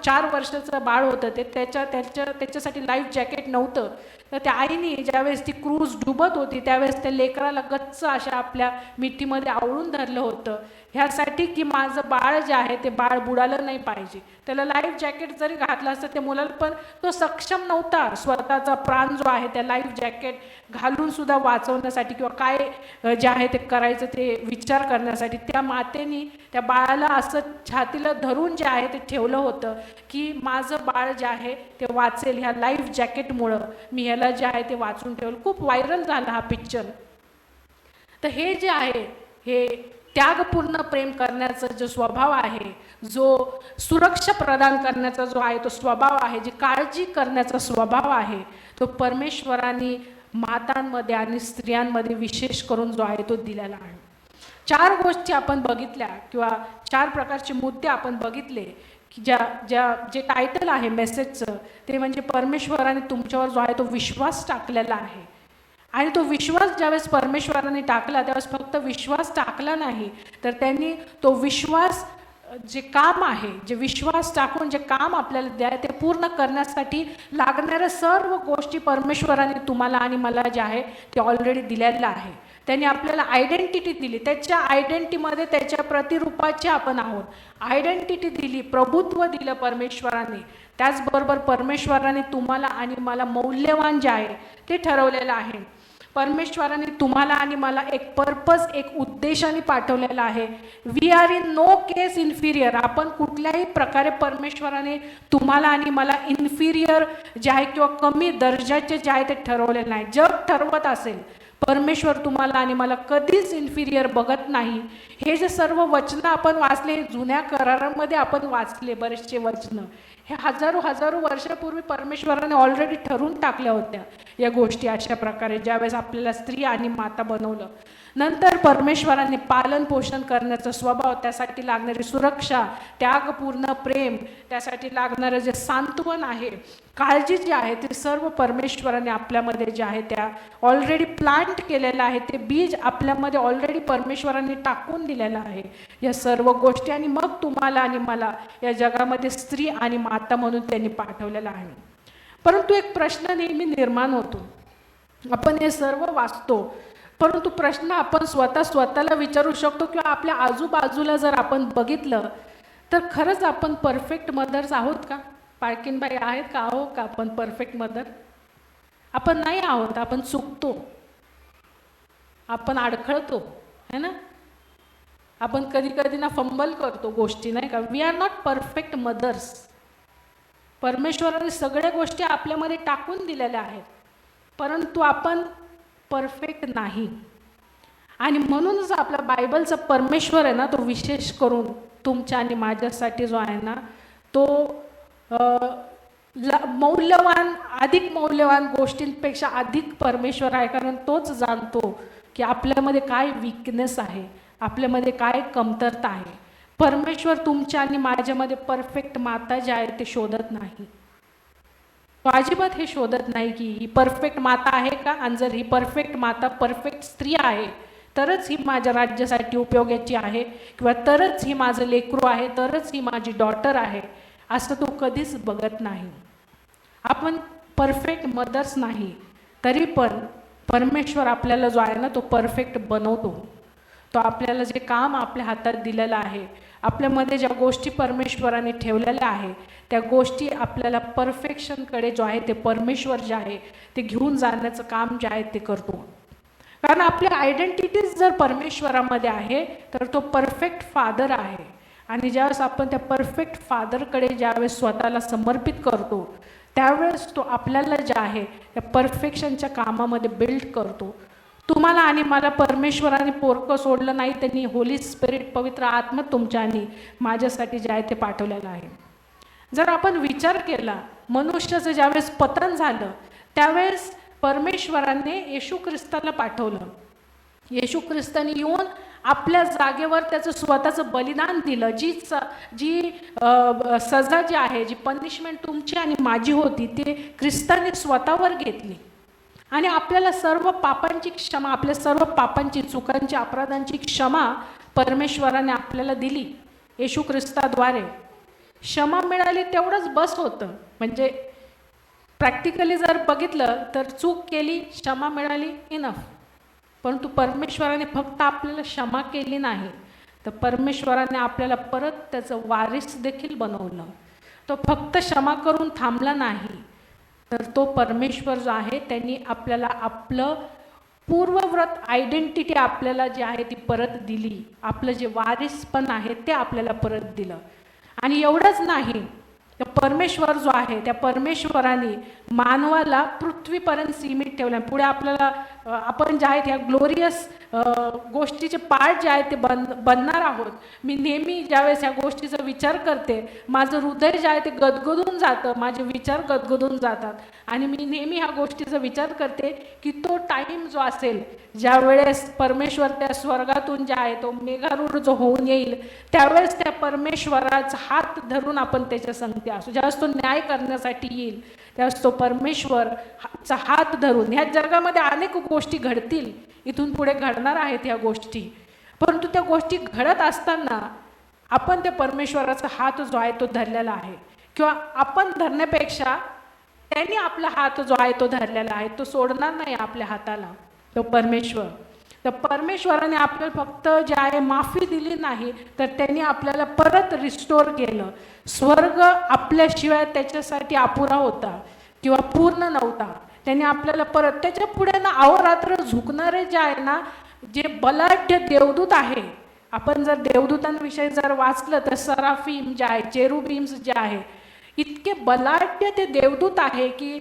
[SPEAKER 1] 4 वर्षाचं बाळ होतं ते, त्याच्यासाठी लाईफ जॅकेट नव्हतं. तर त्या आईने ज्यावेळेस ती क्रूज डुबत होती त्यावेळेस त्या लेकराला गच्च अशा आपल्या मिठीमध्ये आवळून धरलं होतं, ह्यासाठी की माझं बाळ जे आहे ते बाळ बुडालं नाही पाहिजे. त्याला लाईफ जॅकेट जरी घातलं असतं त्या मुलाला, पण तो सक्षम नव्हता स्वतःचा प्राण जो आहे त्या लाईफ जॅकेट घालून सुद्धा वाचवण्यासाठी किंवा काय जे आहे ते करायचं ते विचार करण्यासाठी. त्या मातेने त्या बाळाला असं छातीला धरून जे आहे ते ठेवलं होतं की माझं बाळ जे आहे ते वाचेल, ह्या लाईफ जॅकेटमुळं मी ह्याला जे आहे ते वाचून ठेवलं. खूप व्हायरल झाला हा पिक्चर. तर हे जे आहे हे त्यागपूर्ण प्रेम करण्याचा जो स्वभाव आहे, जो सुरक्षा प्रदान करण्याचा जो आहे तो स्वभाव आहे, जी काळजी करण्याचा स्वभाव आहे, तो परमेश्वराने मातांमध्ये आणि स्त्रियांमध्ये विशेष करून जो आहे तो दिलेला आहे. 4 गोष्टी आपण बघितल्या किंवा 4 प्रकारचे मुद्दे आपण बघितले की जे टायटल आहे मेसेजचं ते म्हणजे परमेश्वराने तुमच्यावर जो आहे तो विश्वास टाकलेला आहे. आणि तो विश्वास ज्यावेळेस परमेश्वराने टाकला त्यावेळेस फक्त विश्वास टाकला नाही, तर त्यांनी तो विश्वास जे काम आहे, जे विश्वास टाकून जे काम आपल्याला द्या ते पूर्ण करण्यासाठी लागणाऱ्या सर्व गोष्टी परमेश्वराने तुम्हाला आणि मला जे आहे ते ऑलरेडी दिलेलं आहे. त्यांनी आपल्याला आयडेंटिटी दिली, त्याच्या आयडेंटिटीमध्ये त्याच्या प्रतिरूपाचे आपण आहोत. आयडेंटिटी दिली, प्रभुत्व दिलं परमेश्वराने. त्याचबरोबर परमेश्वराने तुम्हाला आणि मला मौल्यवान जे आहे ते ठरवलेलं आहे. परमेश्वराने तुम्हाला आणि मला एक पर्पज, एक उद्देशाने पाठवलेला आहे. We are in no case inferior. आपण कुठल्याही प्रकारे परमेश्वराने तुम्हाला आणि मला इन्फिरियर जे आहे किंवा कमी दर्जाचे जे आहे ते ठरवलेलं नाही. जग ठरवत असेल, परमेश्वर तुम्हाला आणि मला कधीच इन्फिरियर बघत नाही. हे जे सर्व वचनं आपण वाचले, जुन्या करारामध्ये आपण वाचले बरेचसे वचनं, हे हजारो वर्षापूर्वी परमेश्वराने ऑलरेडी ठरवून टाकल्या होत्या या गोष्टी. अशा प्रकारे ज्यावेळेस आपल्याला स्त्री आणि माता बनवलं, नंतर परमेश्वराने पालन पोषण करण्याचा स्वभाव, त्यासाठी लागणारी सुरक्षा, त्यागपूर्ण प्रेम, त्यासाठी लागणारं जे सांत्वन आहे, काळजी जी आहे ते सर्व परमेश्वराने आपल्यामध्ये जे आहे त्या ऑलरेडी प्लांट केलेलं आहे. ते बीज आपल्यामध्ये ऑलरेडी परमेश्वराने टाकून दिलेलं आहे या सर्व गोष्टी. आणि मग तुम्हाला आणि मला या जगामध्ये स्त्री आणि माता म्हणून त्यांनी पाठवलेलं आहे. परंतु एक प्रश्न नेहमी निर्माण होतो. आपण हे सर्व वाचतो, परंतु प्रश्न आपण स्वतःला विचारू शकतो किंवा आपल्या आजूबाजूला जर आपण बघितलं तर खरंच आपण परफेक्ट मदर्स आहोत का? पाळकीनबाई आहेत का? आहो का आपण परफेक्ट मदर? आपण नाही आहोत. आपण चुकतो, आपण अडखळतो, है ना. आपण कधी कधी ना फंबल करतो गोष्टी, नाही का. We are not perfect mothers. परमेश्वराने सगळ्या गोष्टी आपल्यामध्ये टाकून दिलेल्या आहेत, परंतु आपण परफेक्ट नाही. आणि म्हणूनच आपला बायबलचा परमेश्वर आहे ना, तो विशेष करून तुमच्या आणि माझ्यासाठी जो आहे ना तो मौल्यवान, अधिक मौल्यवान गोष्टींपेक्षा अधिक परमेश्वर आहे. कारण तोच जाणतो की आपल्यामध्ये काय वीकनेस आहे, आपल्यामध्ये काय कमतरता आहे. परमेश्वर तुमच्या आणि माझ्यामध्ये परफेक्ट माता जे आहे ते शोधत नाही. तो अजिबात हे शोधत नाही की ही परफेक्ट माता आहे का, आणि जर ही परफेक्ट माता परफेक्ट स्त्री आहे तरच ही माझ्या राज्यासाठी उपयोगाची आहे, किंवा तरच ही माझं लेकरू आहे, तरच ही माझी डॉटर आहे, असं तो कधीच बघत नाही. आपण परफेक्ट मदर्स नाही, तरी पण परमेश्वर आपल्याला जो आहे ना तो परफेक्ट बनवतो. तो आपल्याला जे काम आपल्या हातात दिलेलं आहे, आपल्यामध्ये ज्या गोष्टी परमेश्वराने ठेवलेल्या आहे त्या गोष्टी आपल्याला परफेक्शनकडे जो आहे ते परमेश्वर जे आहे ते घेऊन जाण्याचं काम जे आहे ते करतो. कारण आपली आयडेंटिटीज जर परमेश्वरामध्ये आहे तर तो परफेक्ट फादर आहे. आणि ज्यावेळेस आपण त्या परफेक्ट फादरकडे ज्यावेळेस स्वतःला समर्पित करतो त्यावेळेस तो आपल्याला जे आहे त्या परफेक्शनच्या कामामध्ये बिल्ड करतो. तुम्हाला आणि मला परमेश्वराने पोरकं सोडलं नाही, त्यांनी होली स्पिरिट, पवित्र आत्मा तुमच्या आणि माझ्यासाठी जे आहे ते पाठवलेलं आहे. जर आपण विचार केला, मनुष्याचं ज्यावेळेस पतन झालं त्यावेळेस परमेश्वराने येशू ख्रिस्ताला पाठवलं. येशू ख्रिस्ताने येऊन आपल्या जागेवर त्याचं स्वतःचं बलिदान दिलं. जी सजा जी आहे, जी पनिशमेंट तुमची आणि माझी होती ती ख्रिस्ताने स्वतःवर घेतली. आणि आपल्याला सर्व पापांची क्षमा, आपल्या सर्व पापांची, चुकांची, अपराधांची क्षमा परमेश्वराने आपल्याला दिली येशू ख्रिस्ताद्वारे. क्षमा मिळाली तेवढंच बस होतं. म्हणजे प्रॅक्टिकली जर बघितलं तर चूक केली, क्षमा मिळाली, इनफ. परंतु परमेश्वराने फक्त आपल्याला क्षमा केली नाही, तर परमेश्वराने आपल्याला परत त्याचं वारिस देखील बनवलं. तो फक्त क्षमा करून थांबला नाही, तर तो परमेश्वर जो आहे त्यांनी आपल्याला आपलं पूर्वव्रत आयडेंटिटी आपल्याला जी आहे ती परत दिली. आपलं जे वारिस पण आहे ते आपल्याला परत दिलं. आणि एवढंच नाही, तर परमेश्वर जो आहे त्या परमेश्वराने मानवाला पृथ्वीपर्यंत सीमित ठेवलं. पुढे आपल्याला आपण जे आहेत ह्या ग्लोरियस गोष्टीचे पार्ट जे आहेत ते बनणार आहोत. मी नेहमी ज्यावेळेस ह्या गोष्टीचा विचार करते, माझं हृदय जे आहे ते गदगदून जातं, माझे विचार गदगदून जातात. आणि मी नेहमी ह्या गोष्टीचा विचार करते की तो टाईम जो असेल, ज्या वेळेस परमेश्वर त्या स्वर्गातून जे आहे तो मेघारूढ जो होऊन येईल, त्यावेळेस त्या परमेश्वराचा हात धरून आपण त्याच्या संगती असू. ज्यावेळेस तो न्याय करण्यासाठी येईल, त्यावेळेस तो परमेश्वरचा हात धरून, ह्या जगामध्ये अनेक गोष्टी घडतील, इथून पुढे घडणार आहेत ह्या गोष्टी. परंतु त्या गोष्टी घडत असताना आपण त्या परमेश्वराचा हात जो आहे तो धरलेला आहे, किंवा आपण धरण्यापेक्षा त्यांनी आपला हात जो आहे तो धरलेला आहे. तो सोडणार नाही आपल्या हाताला, तो परमेश्वर. तर परमेश्वराने आपल्याला फक्त जे आहे माफी दिली नाही, तर त्यांनी आपल्याला परत रिस्टोर केलं. स्वर्ग आपल्याशिवाय त्याच्यासाठी अपुरा होता किंवा पूर्ण नव्हता. त्यांनी आपल्याला परत, त्याच्या पुढे ना अहोरात्र झुकणारे जे आहे ना, जे बलाढ्य देवदूत आहे, आपण जर देवदूतांविषयी जर वाचलं तर सराफीम जे आहे, चेरुबीम्स जे आहे, इतके बलाढ्य ते देवदूत आहे की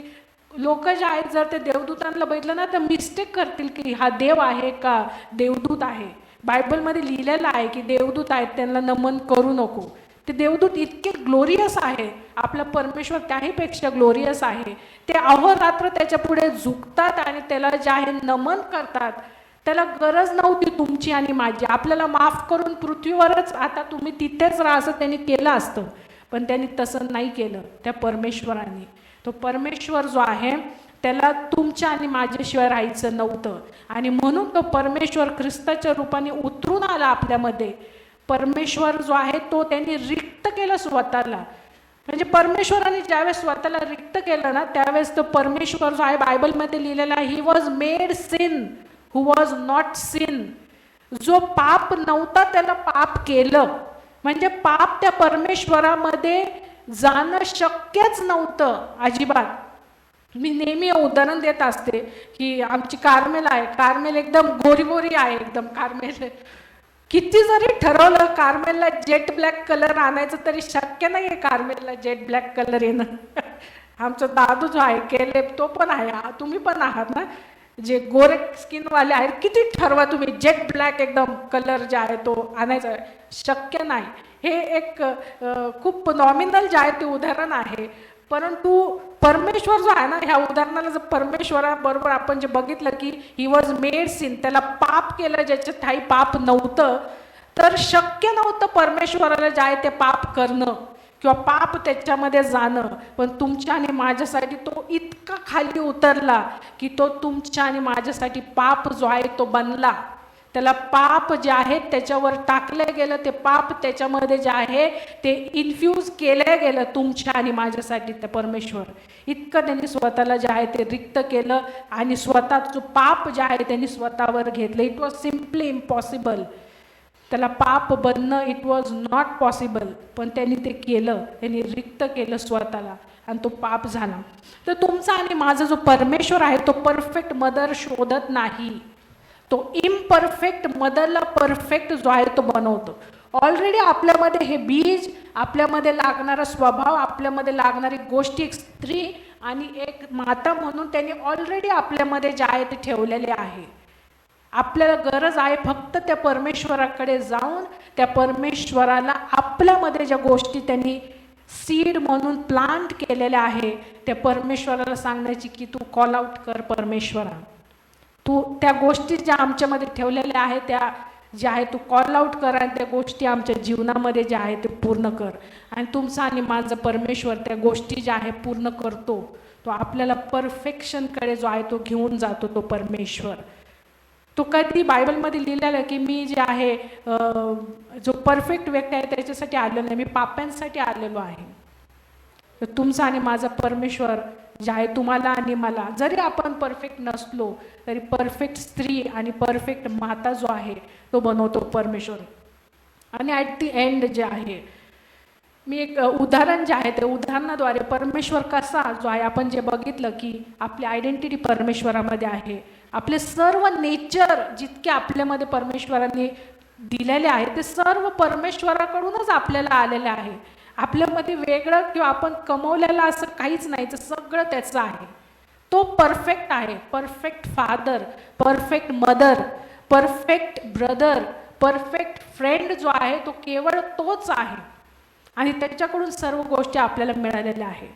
[SPEAKER 1] लोक जे आहेत जर ते देवदूतांना बघितलं ना तर मिस्टेक करतील की हा देव आहे का देवदूत आहे. बायबलमध्ये लिहिलेलं आहे की देवदूत आहेत त्यांना नमन करू नको. ते देवदूत इतके ग्लोरियस आहे, आपला परमेश्वर त्याहीपेक्षा ग्लोरियस आहे. ते अहोरात्र त्याच्या पुढे झुकतात आणि त्याला जे आहे नमन करतात. त्याला गरज नव्हती तुमची आणि माझी. आपल्याला माफ करून पृथ्वीवरच आता तुम्ही तिथेच राहा असं त्यांनी केलं असतं, पण त्यांनी तसं नाही केलं त्या परमेश्वराने. तो परमेश्वर जो आहे त्याला तुमच्या आणि माझ्याशिवाय राहायचं नव्हतं, आणि म्हणून तो परमेश्वर ख्रिस्ताच्या रूपाने उतरून आला आपल्यामध्ये. परमेश्वर जो आहे तो त्यांनी रिक्त केलं स्वतःला. म्हणजे परमेश्वराने ज्यावेळेस स्वतःला रिक्त केलं ना, त्यावेळेस तो परमेश्वर जो आहे बायबलमध्ये लिहिलेला आहे, he was made sin who was not sin. जो पाप नव्हता त्याला पाप केलं. म्हणजे पाप त्या परमेश्वरामध्ये जाणं शक्यच नव्हतं अजिबात. मी नेहमी उदाहरण देत असते की आमची कार्मेल आहे, कार्मेल एकदम गोरी गोरी आहे एकदम. कार्मेल किती जरी ठरवलं कार्मेलला जेट ब्लॅक कलर आणायचं तरी शक्य नाही आहे कार्मेलला जेट ब्लॅक कलर येणं. आमचा दादू जो आहे केलेब तो पण आहे, तुम्ही पण आहात ना जे गोरे स्किनवाले आहेत, किती ठरवा तुम्ही जेट ब्लॅक एकदम कलर जे आहे तो आणायचा, शक्य नाही. हे एक खूप नॉमिनल जे आहे ते उदाहरण आहे. परंतु परमेश्वर जो आहे ना, ह्या उदाहरणाला जर परमेश्वराबरोबर आपण जे बघितलं की ही वॉज मेड सिन, त्याला पाप केलं ज्याच्या ठाई पाप नव्हतं, तर शक्य नव्हतं परमेश्वराला जे आहे ते पाप करणं किंवा पाप त्याच्यामध्ये जाणं. पण तुमच्या आणि माझ्यासाठी तो इतका खाली उतरला की तो तुमच्या आणि माझ्यासाठी पाप जो आहे तो बनला. त्याला पाप जे आहे त्याच्यावर टाकलं गेलं, ते पाप त्याच्यामध्ये जे आहे ते इन्फ्यूज केलं गेलं तुमच्या आणि माझ्यासाठी. त्या परमेश्वर इतकं त्यांनी स्वतःला जे आहे ते रिक्त केलं आणि स्वतःचं पाप जे आहे त्यांनी स्वतःवर घेतलं. It was simply impossible. त्याला पाप बनणं इट वॉज नॉट पॉसिबल, पण त्यांनी ते केलं. त्यांनी रिक्त केलं स्वतःला आणि तो पाप झाला. तर तुमचा आणि माझा जो परमेश्वर आहे तो परफेक्ट मदर शोधत नाही, तो इम्परफेक्ट मदरला परफेक्ट जो आहे तो बनवतो. ऑलरेडी आपल्यामध्ये हे बीज, आपल्यामध्ये लागणारा स्वभाव, आपल्यामध्ये लागणारी गोष्टी, एक स्त्री आणि एक माता म्हणून त्यांनी ऑलरेडी आपल्यामध्ये जे आहे ते ठेवलेले आहे. आपल्याला गरज आहे फक्त त्या परमेश्वराकडे जाऊन त्या परमेश्वराला आपल्यामध्ये ज्या गोष्टी त्यांनी सीड म्हणून प्लांट केलेल्या आहे त्या परमेश्वराला सांगण्याची की तू कॉल आउट कर परमेश्वरा. तू त्या गोष्टी ज्या आमच्यामध्ये ठेवलेल्या आहेत त्या ज्या आहे तू कॉल आउट कर आणि त्या गोष्टी आमच्या जीवनामध्ये ज्या आहे ते पूर्ण कर. आणि तुमचा आणि माझा परमेश्वर त्या गोष्टी ज्या आहे पूर्ण करतो. तो आपल्याला परफेक्शनकडे जो आहे तो घेऊन जातो तो परमेश्वर. तो कधी बायबलमध्ये लिहिलेला आहे की मी जे आहे जो परफेक्ट व्यक्ती आहे त्याच्यासाठी आलेलो नाही, मी पाप्यांसाठी आलेलो आहे. तर तुमचा आणि माझा परमेश्वर जे आहे तुम्हाला आणि मला, जरी आपण परफेक्ट नसलो तरी परफेक्ट स्त्री आणि परफेक्ट माता जो आहे तो बनवतो परमेश्वर. आणि ॲट दी एंड जे आहे, मी एक उदाहरण जे आहे ते उदाहरणाद्वारे परमेश्वर कसा जो आहे, आपण जे बघितलं की आपली आयडेंटिटी परमेश्वरामध्ये आहे, आपले सर्व नेचर जितके आपल्यामध्ये परमेश्वराने दिलेले आहे ते सर्व परमेश्वराकडूनच आपल्याला आलेले आहे. आपल्यामध्ये वेगळं किंवा आपण कमवलेलं असं काहीच नाही, तर सगळं त्याचं आहे. तो परफेक्ट आहे, perfect father, perfect mother, perfect brother, perfect friend जो आहे तो केवळ तोच आहे आणि त्याच्याकडून सर्व गोष्टी आपल्याला मिळालेल्या आहे.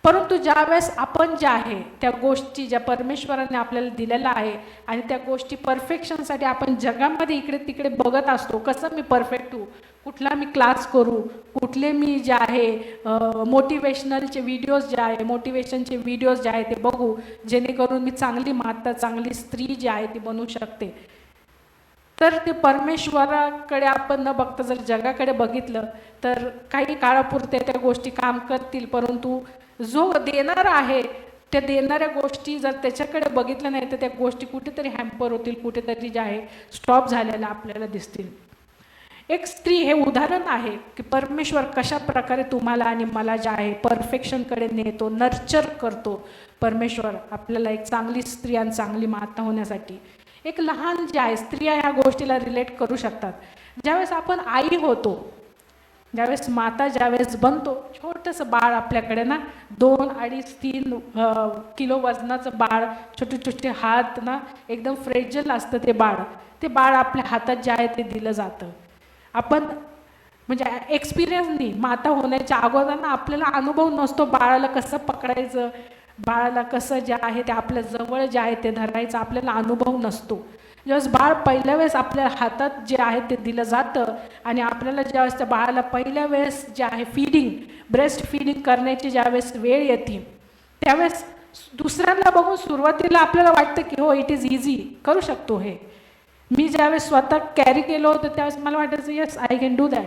[SPEAKER 1] परंतु ज्यावेळेस आपण ज्या आहे त्या गोष्टी ज्या परमेश्वराने आपल्याला दिलेल्या आहे आणि त्या गोष्टी परफेक्शनसाठी आपण जगामध्ये इकडे तिकडे बघत असतो, कसं मी परफेक्ट होऊ, कुठला मी क्लास करू, कुठले मी जे आहे मोटिवेशनलचे व्हिडिओज जे आहे, मोटिवेशनचे व्हिडिओज जे आहे ते बघू, जेणेकरून मी चांगली माता, चांगली स्त्री जी आहे ती बनू शकते. तर ते परमेश्वराकडे आपण न बघता जर जगाकडे बघितलं तर काही काळापुरते त्या गोष्टी काम करतील, परंतु जो देणारा आहे त्या देणाऱ्या गोष्टी जर त्याच्याकडे बघितलं नाही तर त्या गोष्टी कुठेतरी हॅम्पर होतील, कुठेतरी जे आहे स्टॉप झालेल्या आपल्याला दिसतील. एक स्त्री हे उदाहरण आहे की परमेश्वर कशा प्रकारे तुम्हाला आणि मला जे आहे परफेक्शनकडे नेतो, नर्चर करतो. परमेश्वर आपल्याला एक चांगली स्त्री आणि चांगली माता होण्यासाठी. एक लहान जे आहे स्त्रिया ह्या गोष्टीला रिलेट करू शकतात. ज्यावेळेस आपण आई होतो, ज्यावेळेस माता ज्यावेळेस बनतो, छोटंसं बाळ आपल्याकडे ना 2, 2.5, 3 किलो वजनाचं बाळ, छोटे छोटे हात ना, एकदम फ्रेजल असतं ते बाळ. ते बाळ आपल्या हातात जे आहे ते दिलं जातं. आपण म्हणजे एक्सपिरियन्सनी माता होण्याच्या अगोदर ना आपल्याला अनुभव नसतो बाळाला कसं पकडायचं, बाळाला कसं जे आहे ते आपल्या जवळ जे आहे ते धरायचं आपल्याला अनुभव नसतो. ज्यावेळेस बाळ पहिल्या वेळेस आपल्या हातात जे आहे ते दिलं जातं आणि आपल्याला ज्यावेळेस त्या बाळाला पहिल्या वेळेस जे आहे फीडिंग, ब्रेस्ट फीडिंग करण्याची ज्यावेळेस वेळ येते त्यावेळेस दुसऱ्यांना बघून सुरुवातीला आपल्याला वाटतं की हो इट इज इझी, करू शकतो हे. मी ज्यावेळेस स्वतः कॅरी केलं होतं त्यावेळेस मला वाटायचं yes I can do that.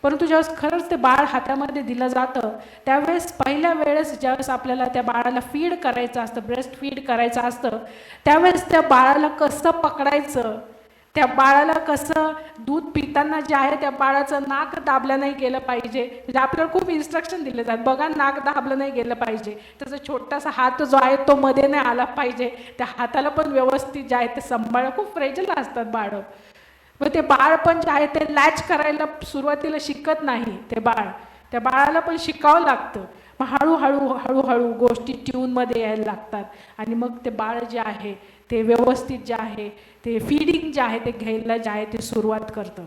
[SPEAKER 1] परंतु ज्यावेळेस खरंच ते बाळ हातामध्ये दिलं जातं त्यावेळेस पहिल्या वेळेस ज्यावेळेस आपल्याला त्या बाळाला फीड करायचं असतं, ब्रेस्ट फीड करायचं असतं, त्यावेळेस त्या बाळाला कसं पकडायचं, त्या बाळाला कसं दूध पिताना जे आहे त्या बाळाचं नाक दाबलं नाही गेलं पाहिजे. म्हणजे आपल्याला खूप इन्स्ट्रक्शन दिले जातात, बघा नाक दाबलं नाही गेलं पाहिजे, त्याचा छोटासा हात जो आहे तो मध्ये नाही आला पाहिजे, त्या हाताला पण व्यवस्थित जे आहे ते सांभाळ. खूप फ्रेजल असतात बाळं. मग ते बाळ पण जे आहे ते लॅच करायला सुरुवातीला शिकत नाही. ते बाळ, त्या बाळाला पण शिकावं लागतं. मग हळूहळू हळूहळू गोष्टी ट्यूनमध्ये यायला लागतात आणि मग ते बाळ जे आहे ते व्यवस्थित जे आहे ते फीडिंग जे आहे ते घ्यायला जे आहे ते सुरुवात करतं.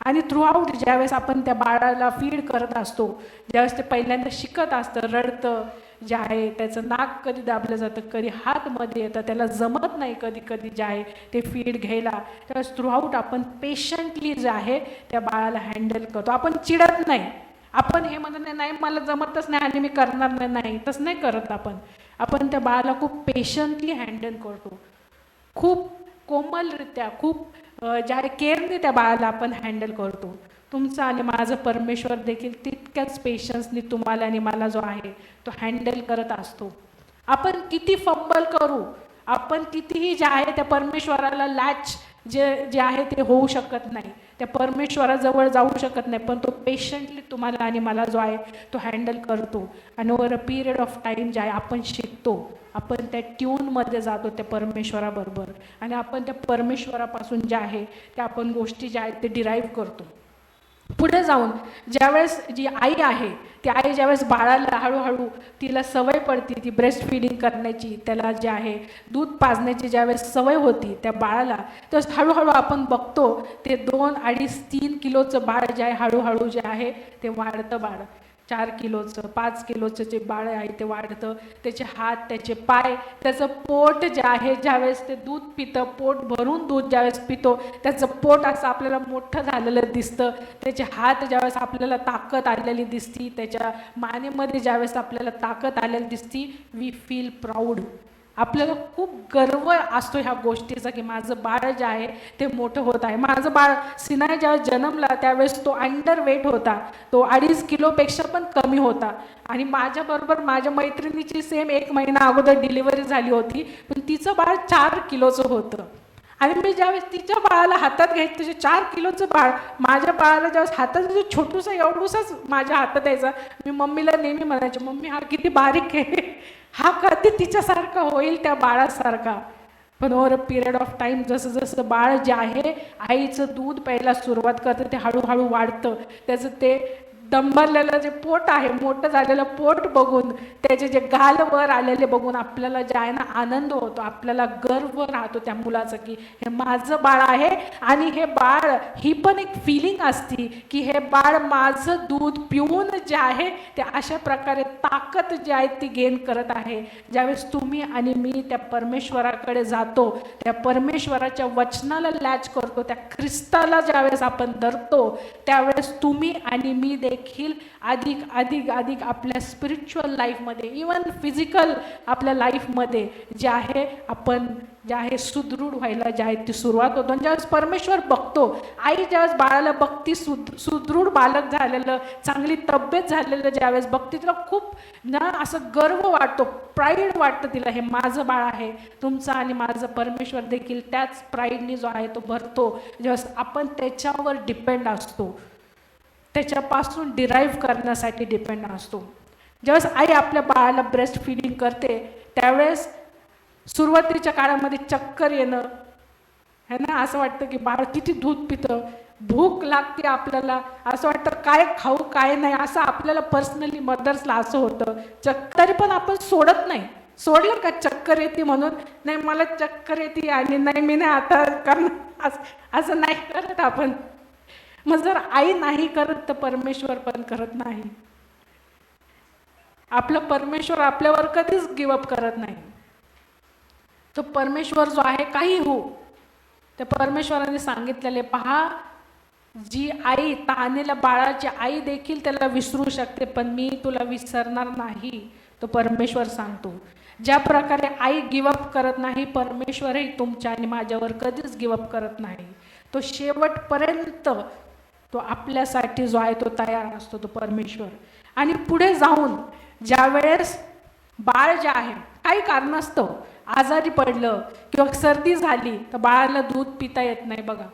[SPEAKER 1] आणि थ्रूआउट ज्यावेळेस आपण त्या बाळाला फीड करत असतो, ज्यावेळेस ते पहिल्यांदा शिकत असतं, रडतं जे आहे, त्याचं नाक कधी दाबलं जातं, कधी हात मध्ये येतं, त्याला जमत नाही कधी कधी जे आहे ते फीड घ्यायला, त्यावेळेस थ्रूआउट आपण पेशंटली जे आहे त्या बाळाला हँडल करतो. आपण चिडत नाही, आपण हे म्हणत नाही मला जमतच नाही आणि मी करणार नाही, तसं नाही करत आपण. आपण त्या बाळाला खूप पेशंटली हँडल करतो, खूप कोमलरित्या, खूप ज्या केअरने त्या बाळाला आपण हँडल करतो. तुमचं आणि माझं परमेश्वर देखील तितक्याच पेशन्सनी तुम्हाला आणि मला जो आहे तो हँडल करत असतो. आपण किती फंबल करू, आपण कितीही जे आहे त्या परमेश्वराला लॅच जे आहे ते होऊ शकत नाही, त्या परमेश्वराजवळ जाऊ शकत नाही, पण तो पेशंटली तुम्हाला आणि मला जो आहे तो हँडल करतो. आणि over a period of time जे आहे आपण शिकतो, आपण त्या ट्यूनमध्ये जातो त्या परमेश्वराबरोबर आणि आपण त्या परमेश्वरापासून जे आहे त्या आपण गोष्टी ज्या आहेत ते डिराईव्ह करतो. पुढे जाऊन ज्यावेळेस जी आई आहे ती आई ज्यावेळेस बाळाला हळूहळू तिला सवय पडते ती ब्रेस्ट फीडिंग करण्याची, त्याला जे आहे दूध पाजण्याची ज्यावेळेस सवय होती त्या बाळाला, तर हळूहळू आपण बघतो ते 2, 2.5, 3 किलोचं बाळ जे आहे हळूहळू जे आहे ते वाढतं. बाळ 4 किलोचं, 5 किलोचं जे बाळ आहे ते वाढतं. त्याचे हात, त्याचे पाय, त्याचं पोट जे आहे ज्यावेळेस ते दूध पितं, पोट भरून दूध ज्यावेळेस पितो, त्याचं पोट असं आपल्याला मोठं झालेलं दिसतं. त्याचे हात ज्यावेळेस आपल्याला ताकद आलेली दिसती, त्याच्या मानेमध्ये ज्यावेळेस आपल्याला ताकद आलेली दिसती, वी फील प्राऊड. आपल्याला खूप गर्व असतो ह्या गोष्टीचा की माझं बाळ जे आहे ते मोठं होत आहे. माझं बाळ सिनाय जेव्हा जन्मला त्यावेळेस तो अंडर वेट होता, तो 2.5 किलोपेक्षा पण कमी होता. आणि माझ्याबरोबर माझ्या मैत्रिणीची सेम 1 महिना अगोदर डिलिव्हरी झाली होती, पण तिचं बाळ 4 किलोचं होतं. आणि मी ज्यावेळेस तिच्या बाळाला हातात घ्यायचं, त्याचे 4 किलोचं बाळ माझ्या बाळाला ज्यावेळेस हातात छोटूसा एवढूसाच माझ्या हातात यायचा, मी मम्मीला नेहमी म्हणायचे, मम्मी हा किती बारीक आहे, हा कधी तिच्यासारखा होईल त्या बाळासारखा. पण over a period of time जसं जसं बाळ जे आहे आईचं दूध प्यायला सुरुवात करतं, ते हळूहळू वाढतं. त्याचं ते दंबरलेलं जे पोट आहे, मोठं झालेलं पोट बघून, त्याचे जे गाल वर आलेले बघून आपल्याला जे आहे ना आनंद होतो, आपल्याला गर्व राहतो त्या मुलाचं की हे माझं बाळ आहे. आणि हे बाळ, ही पण एक फिलिंग असती की हे बाळ माझं दूध पिऊन जे आहे ते अशा प्रकारे ताकद जी आहे ती गेन करत आहे. ज्यावेळेस तुम्ही आणि मी त्या परमेश्वराकडे जातो, त्या परमेश्वराच्या वचनाला लॅच करतो, त्या ख्रिस्ताला ज्यावेळेस आपण धरतो, त्यावेळेस तुम्ही आणि मी देखील अधिक अधिक अधिक आपल्या स्पिरिच्युअल लाईफमध्ये, इवन फिजिकल आपल्या लाईफमध्ये जे आहे आपण जे आहे सुदृढ व्हायला जे आहे ती सुरुवात होतो. ज्यावेळेस परमेश्वर बघतो, आई ज्यावेळेस बाळाला बघती सुदृढ बालक झालेलं, चांगली तब्येत झालेलं ज्यावेळेस बघते, तिला खूप ना असं गर्व वाटतो, प्राईड वाटतं तिला, हे माझं बाळ आहे. तुमचं आणि माझं परमेश्वर देखील त्याच प्राईडनी जो आहे तो भरतो ज्यावेळेस आपण त्याच्यावर डिपेंड असतो, त्याच्यापासून डिराईव्ह करण्यासाठी डिपेंड असतो. ज्यावेळेस आई आपल्या बाळाला ब्रेस्ट फीडिंग करते त्यावेळेस सुरुवातीच्या काळामध्ये चक्कर येणं है ना, असं वाटतं की बाळ किती दूध पितं, भूक लागते आपल्याला, असं वाटतं काय खाऊ काय नाही, असं आपल्याला पर्सनली मदर्सला असं होतं. तरी पण आपण सोडत नाही. सोडलं का चक्कर येते म्हणून, नाही मला चक्कर येते आणि नाही मी नाही आता करणार, असं नाही करत आपण. मग जर आई नाही करत तर परमेश्वर पण करत नाही. आपला परमेश्वर आपल्यावर कधीच गिवअप करत नाही. तो परमेश्वर जो आहे काही हो, त्या परमेश्वराने सांगितलेले पहा, जी आई तहानेल्या बाळाची आई देखील त्याला विसरू शकते, पण मी तुला विसरणार नाही, तो परमेश्वर सांगतो. ज्या प्रकारे आई गिवअप करत नाही, परमेश्वरही तुमच्या आणि माझ्यावर कधीच गिवअप करत नाही. तो शेवटपर्यंत तो आपल्यासाठी जो आहे तो तयार असतो, तो परमेश्वर. आणि पुढे जाऊन ज्या वेळेस बाळ जे आहे काही कारणास्तव आजारी पडलं किंवा सर्दी झाली तर बाळाला दूध पिता येत नाही बघा,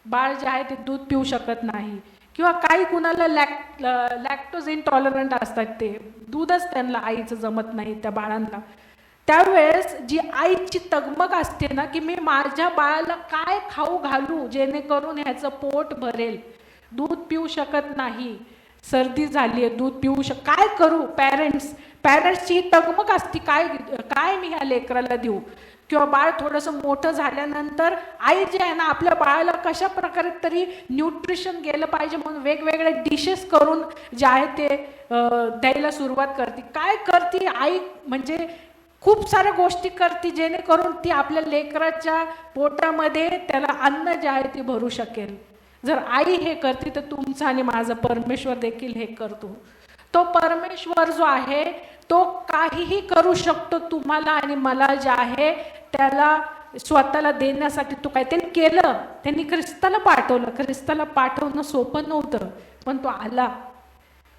[SPEAKER 1] बाळ जे आहे ते दूध पिऊ शकत नाही. किंवा काही कुणाला लॅक्टोज इंटॉलरंट असतात, ते दूधच त्यांना आईचं जमत नाही त्या बाळांना. त्यावेळेस जी आईची तगमग असते ना की मी माझ्या बाळाला काय खाऊ घालू जेणेकरून ह्याचं पोट भरेल, दूध पिऊ शकत नाही, सर्दी झाली आहे दूध पिऊ काय करू, पॅरेंट्सची तगमग असते, काय मी ह्या लेकराला देऊ. किंवा बाळ थोडंसं मोठं झाल्यानंतर आई जे आहे ना आपल्या बाळाला कशा प्रकारे तरी न्यूट्रिशन गेलं पाहिजे म्हणून वेगवेगळे डिशेस करून जे आहे ते द्यायला सुरुवात करते. काय करते आई, म्हणजे खूप साऱ्या गोष्टी करते जेणेकरून ती आपल्या लेकराच्या पोटामध्ये त्याला अन्न जे आहे ते भरू शकेल. जर आई हे करते तर तुमचं आणि माझं परमेश्वर देखील हे करतो. तो परमेश्वर जो आहे तो काहीही करू शकतो तुम्हाला आणि मला जे आहे त्याला स्वतःला देण्यासाठी. तो काय त्यांनी केलं, त्यांनी ख्रिस्ताला पाठवलं. ख्रिस्ताला पाठवणं सोपं नव्हतं पण तो आला.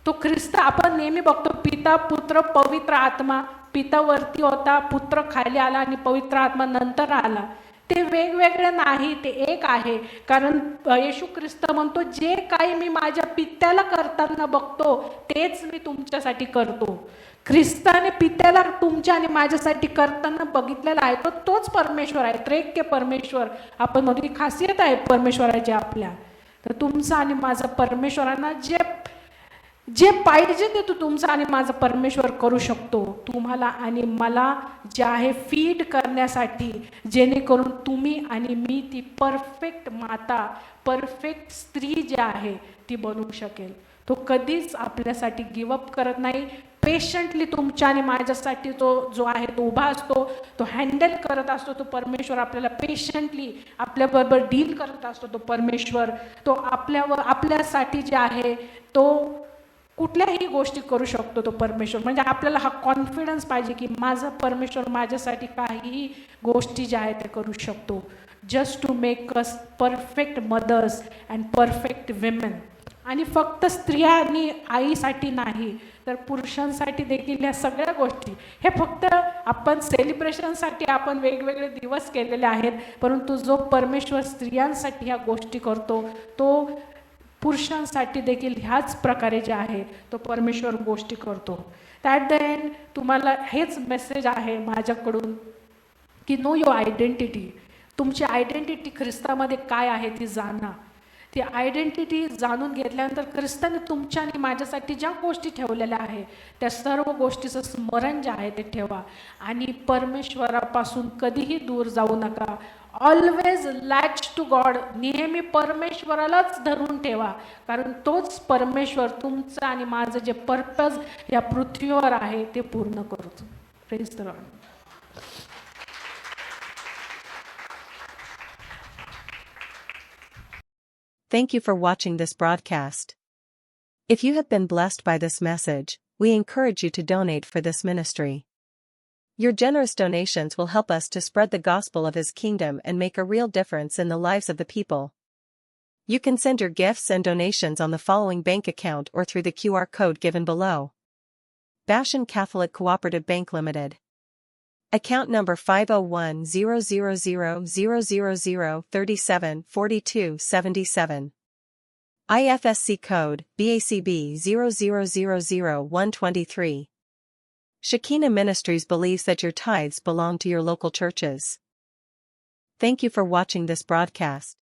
[SPEAKER 1] तो ख्रिस्त आपण नेहमी बघतो, पिता पुत्र पवित्र आत्मा. पिता वरती होता, पुत्र खाली आला आणि पवित्र आत्मा नंतर आला. ते वेगवेगळे नाही, ते एक आहे. कारण येशू ख्रिस्त म्हणतो जे काही मी माझ्या पित्याला करताना बघतो तेच मी तुमच्यासाठी करतो. ख्रिस्ताने पित्याला तुमच्या आणि माझ्यासाठी करताना बघितलेला आहे तो तोच परमेश्वर आहे, त्रैक्य परमेश्वर. आपण म्हणतो की खासियत आहे परमेश्वराची आपल्या. तर तुमचं आणि माझं परमेश्वरांना जे पाहिजे ते तुमचं आणि माझं परमेश्वर करू शकतो. तुम्हाला आणि मला जे आहे फीड करण्यासाठी, जेणेकरून तुम्ही आणि मी ती परफेक्ट माता, परफेक्ट स्त्री जी आहे ती बनवू शकेल. तो कधीच आपल्यासाठी गिवअप करत नाही. पेशंटली तुमच्या आणि माझ्यासाठी तो जो आहे तो उभा असतो, तो हँडल करत असतो. तो परमेश्वर आपल्याला पेशंटली आपल्याबरोबर डील करत असतो. तो परमेश्वर तो आपल्यासाठी जे आहे तो कुठल्याही गोष्टी करू शकतो तो परमेश्वर. म्हणजे आपल्याला हा कॉन्फिडन्स पाहिजे की माझं परमेश्वर माझ्यासाठी काहीही गोष्टी ज्या आहेत ते करू शकतो. Just to make us perfect mothers and perfect women. आणि फक्त स्त्रिया आणि आईसाठी नाही तर पुरुषांसाठी देखील ह्या सगळ्या गोष्टी, हे फक्त आपण सेलिब्रेशनसाठी आपण वेगवेगळे दिवस केलेले आहेत, परंतु जो परमेश्वर स्त्रियांसाठी ह्या गोष्टी करतो तो पुरुषांसाठी देखील ह्याच प्रकारे जे आहे तो परमेश्वर गोष्टी करतो. ॲट द एंड तुम्हाला हेच मेसेज आहे माझ्याकडून की नो युअर आयडेंटिटी. तुमची आयडेंटिटी ख्रिस्तामध्ये काय आहे ती जाणा. ती आयडेंटिटी जाणून घेतल्यानंतर ख्रिस्ताने तुमच्या आणि माझ्यासाठी ज्या गोष्टी ठेवलेल्या आहे त्या सर्व गोष्टीचं स्मरण जे आहे ते ठेवा आणि परमेश्वरापासून कधीही दूर जाऊ नका. Always latch to God. नेहमी परमेश्वरालाच धरून ठेवा, कारण तोच परमेश्वर तुमचं आणि माझं जे पर्पज या पृथ्वीवर आहे ते पूर्ण करतो. Praise the Lord.
[SPEAKER 3] Thank you for watching this broadcast. If you have been blessed by this message, we encourage you to donate for this ministry. Your generous donations will help us to spread the gospel of His kingdom and make a real difference in the lives of the people. You can send your gifts and donations on the following bank account or through the QR code given below. Bashan Catholic Cooperative Bank Limited. Account number 5010000374277. IFSC code BACB 0000123. Shekinah Ministries believes that your tithes belong to your local churches. Thank you for watching this broadcast.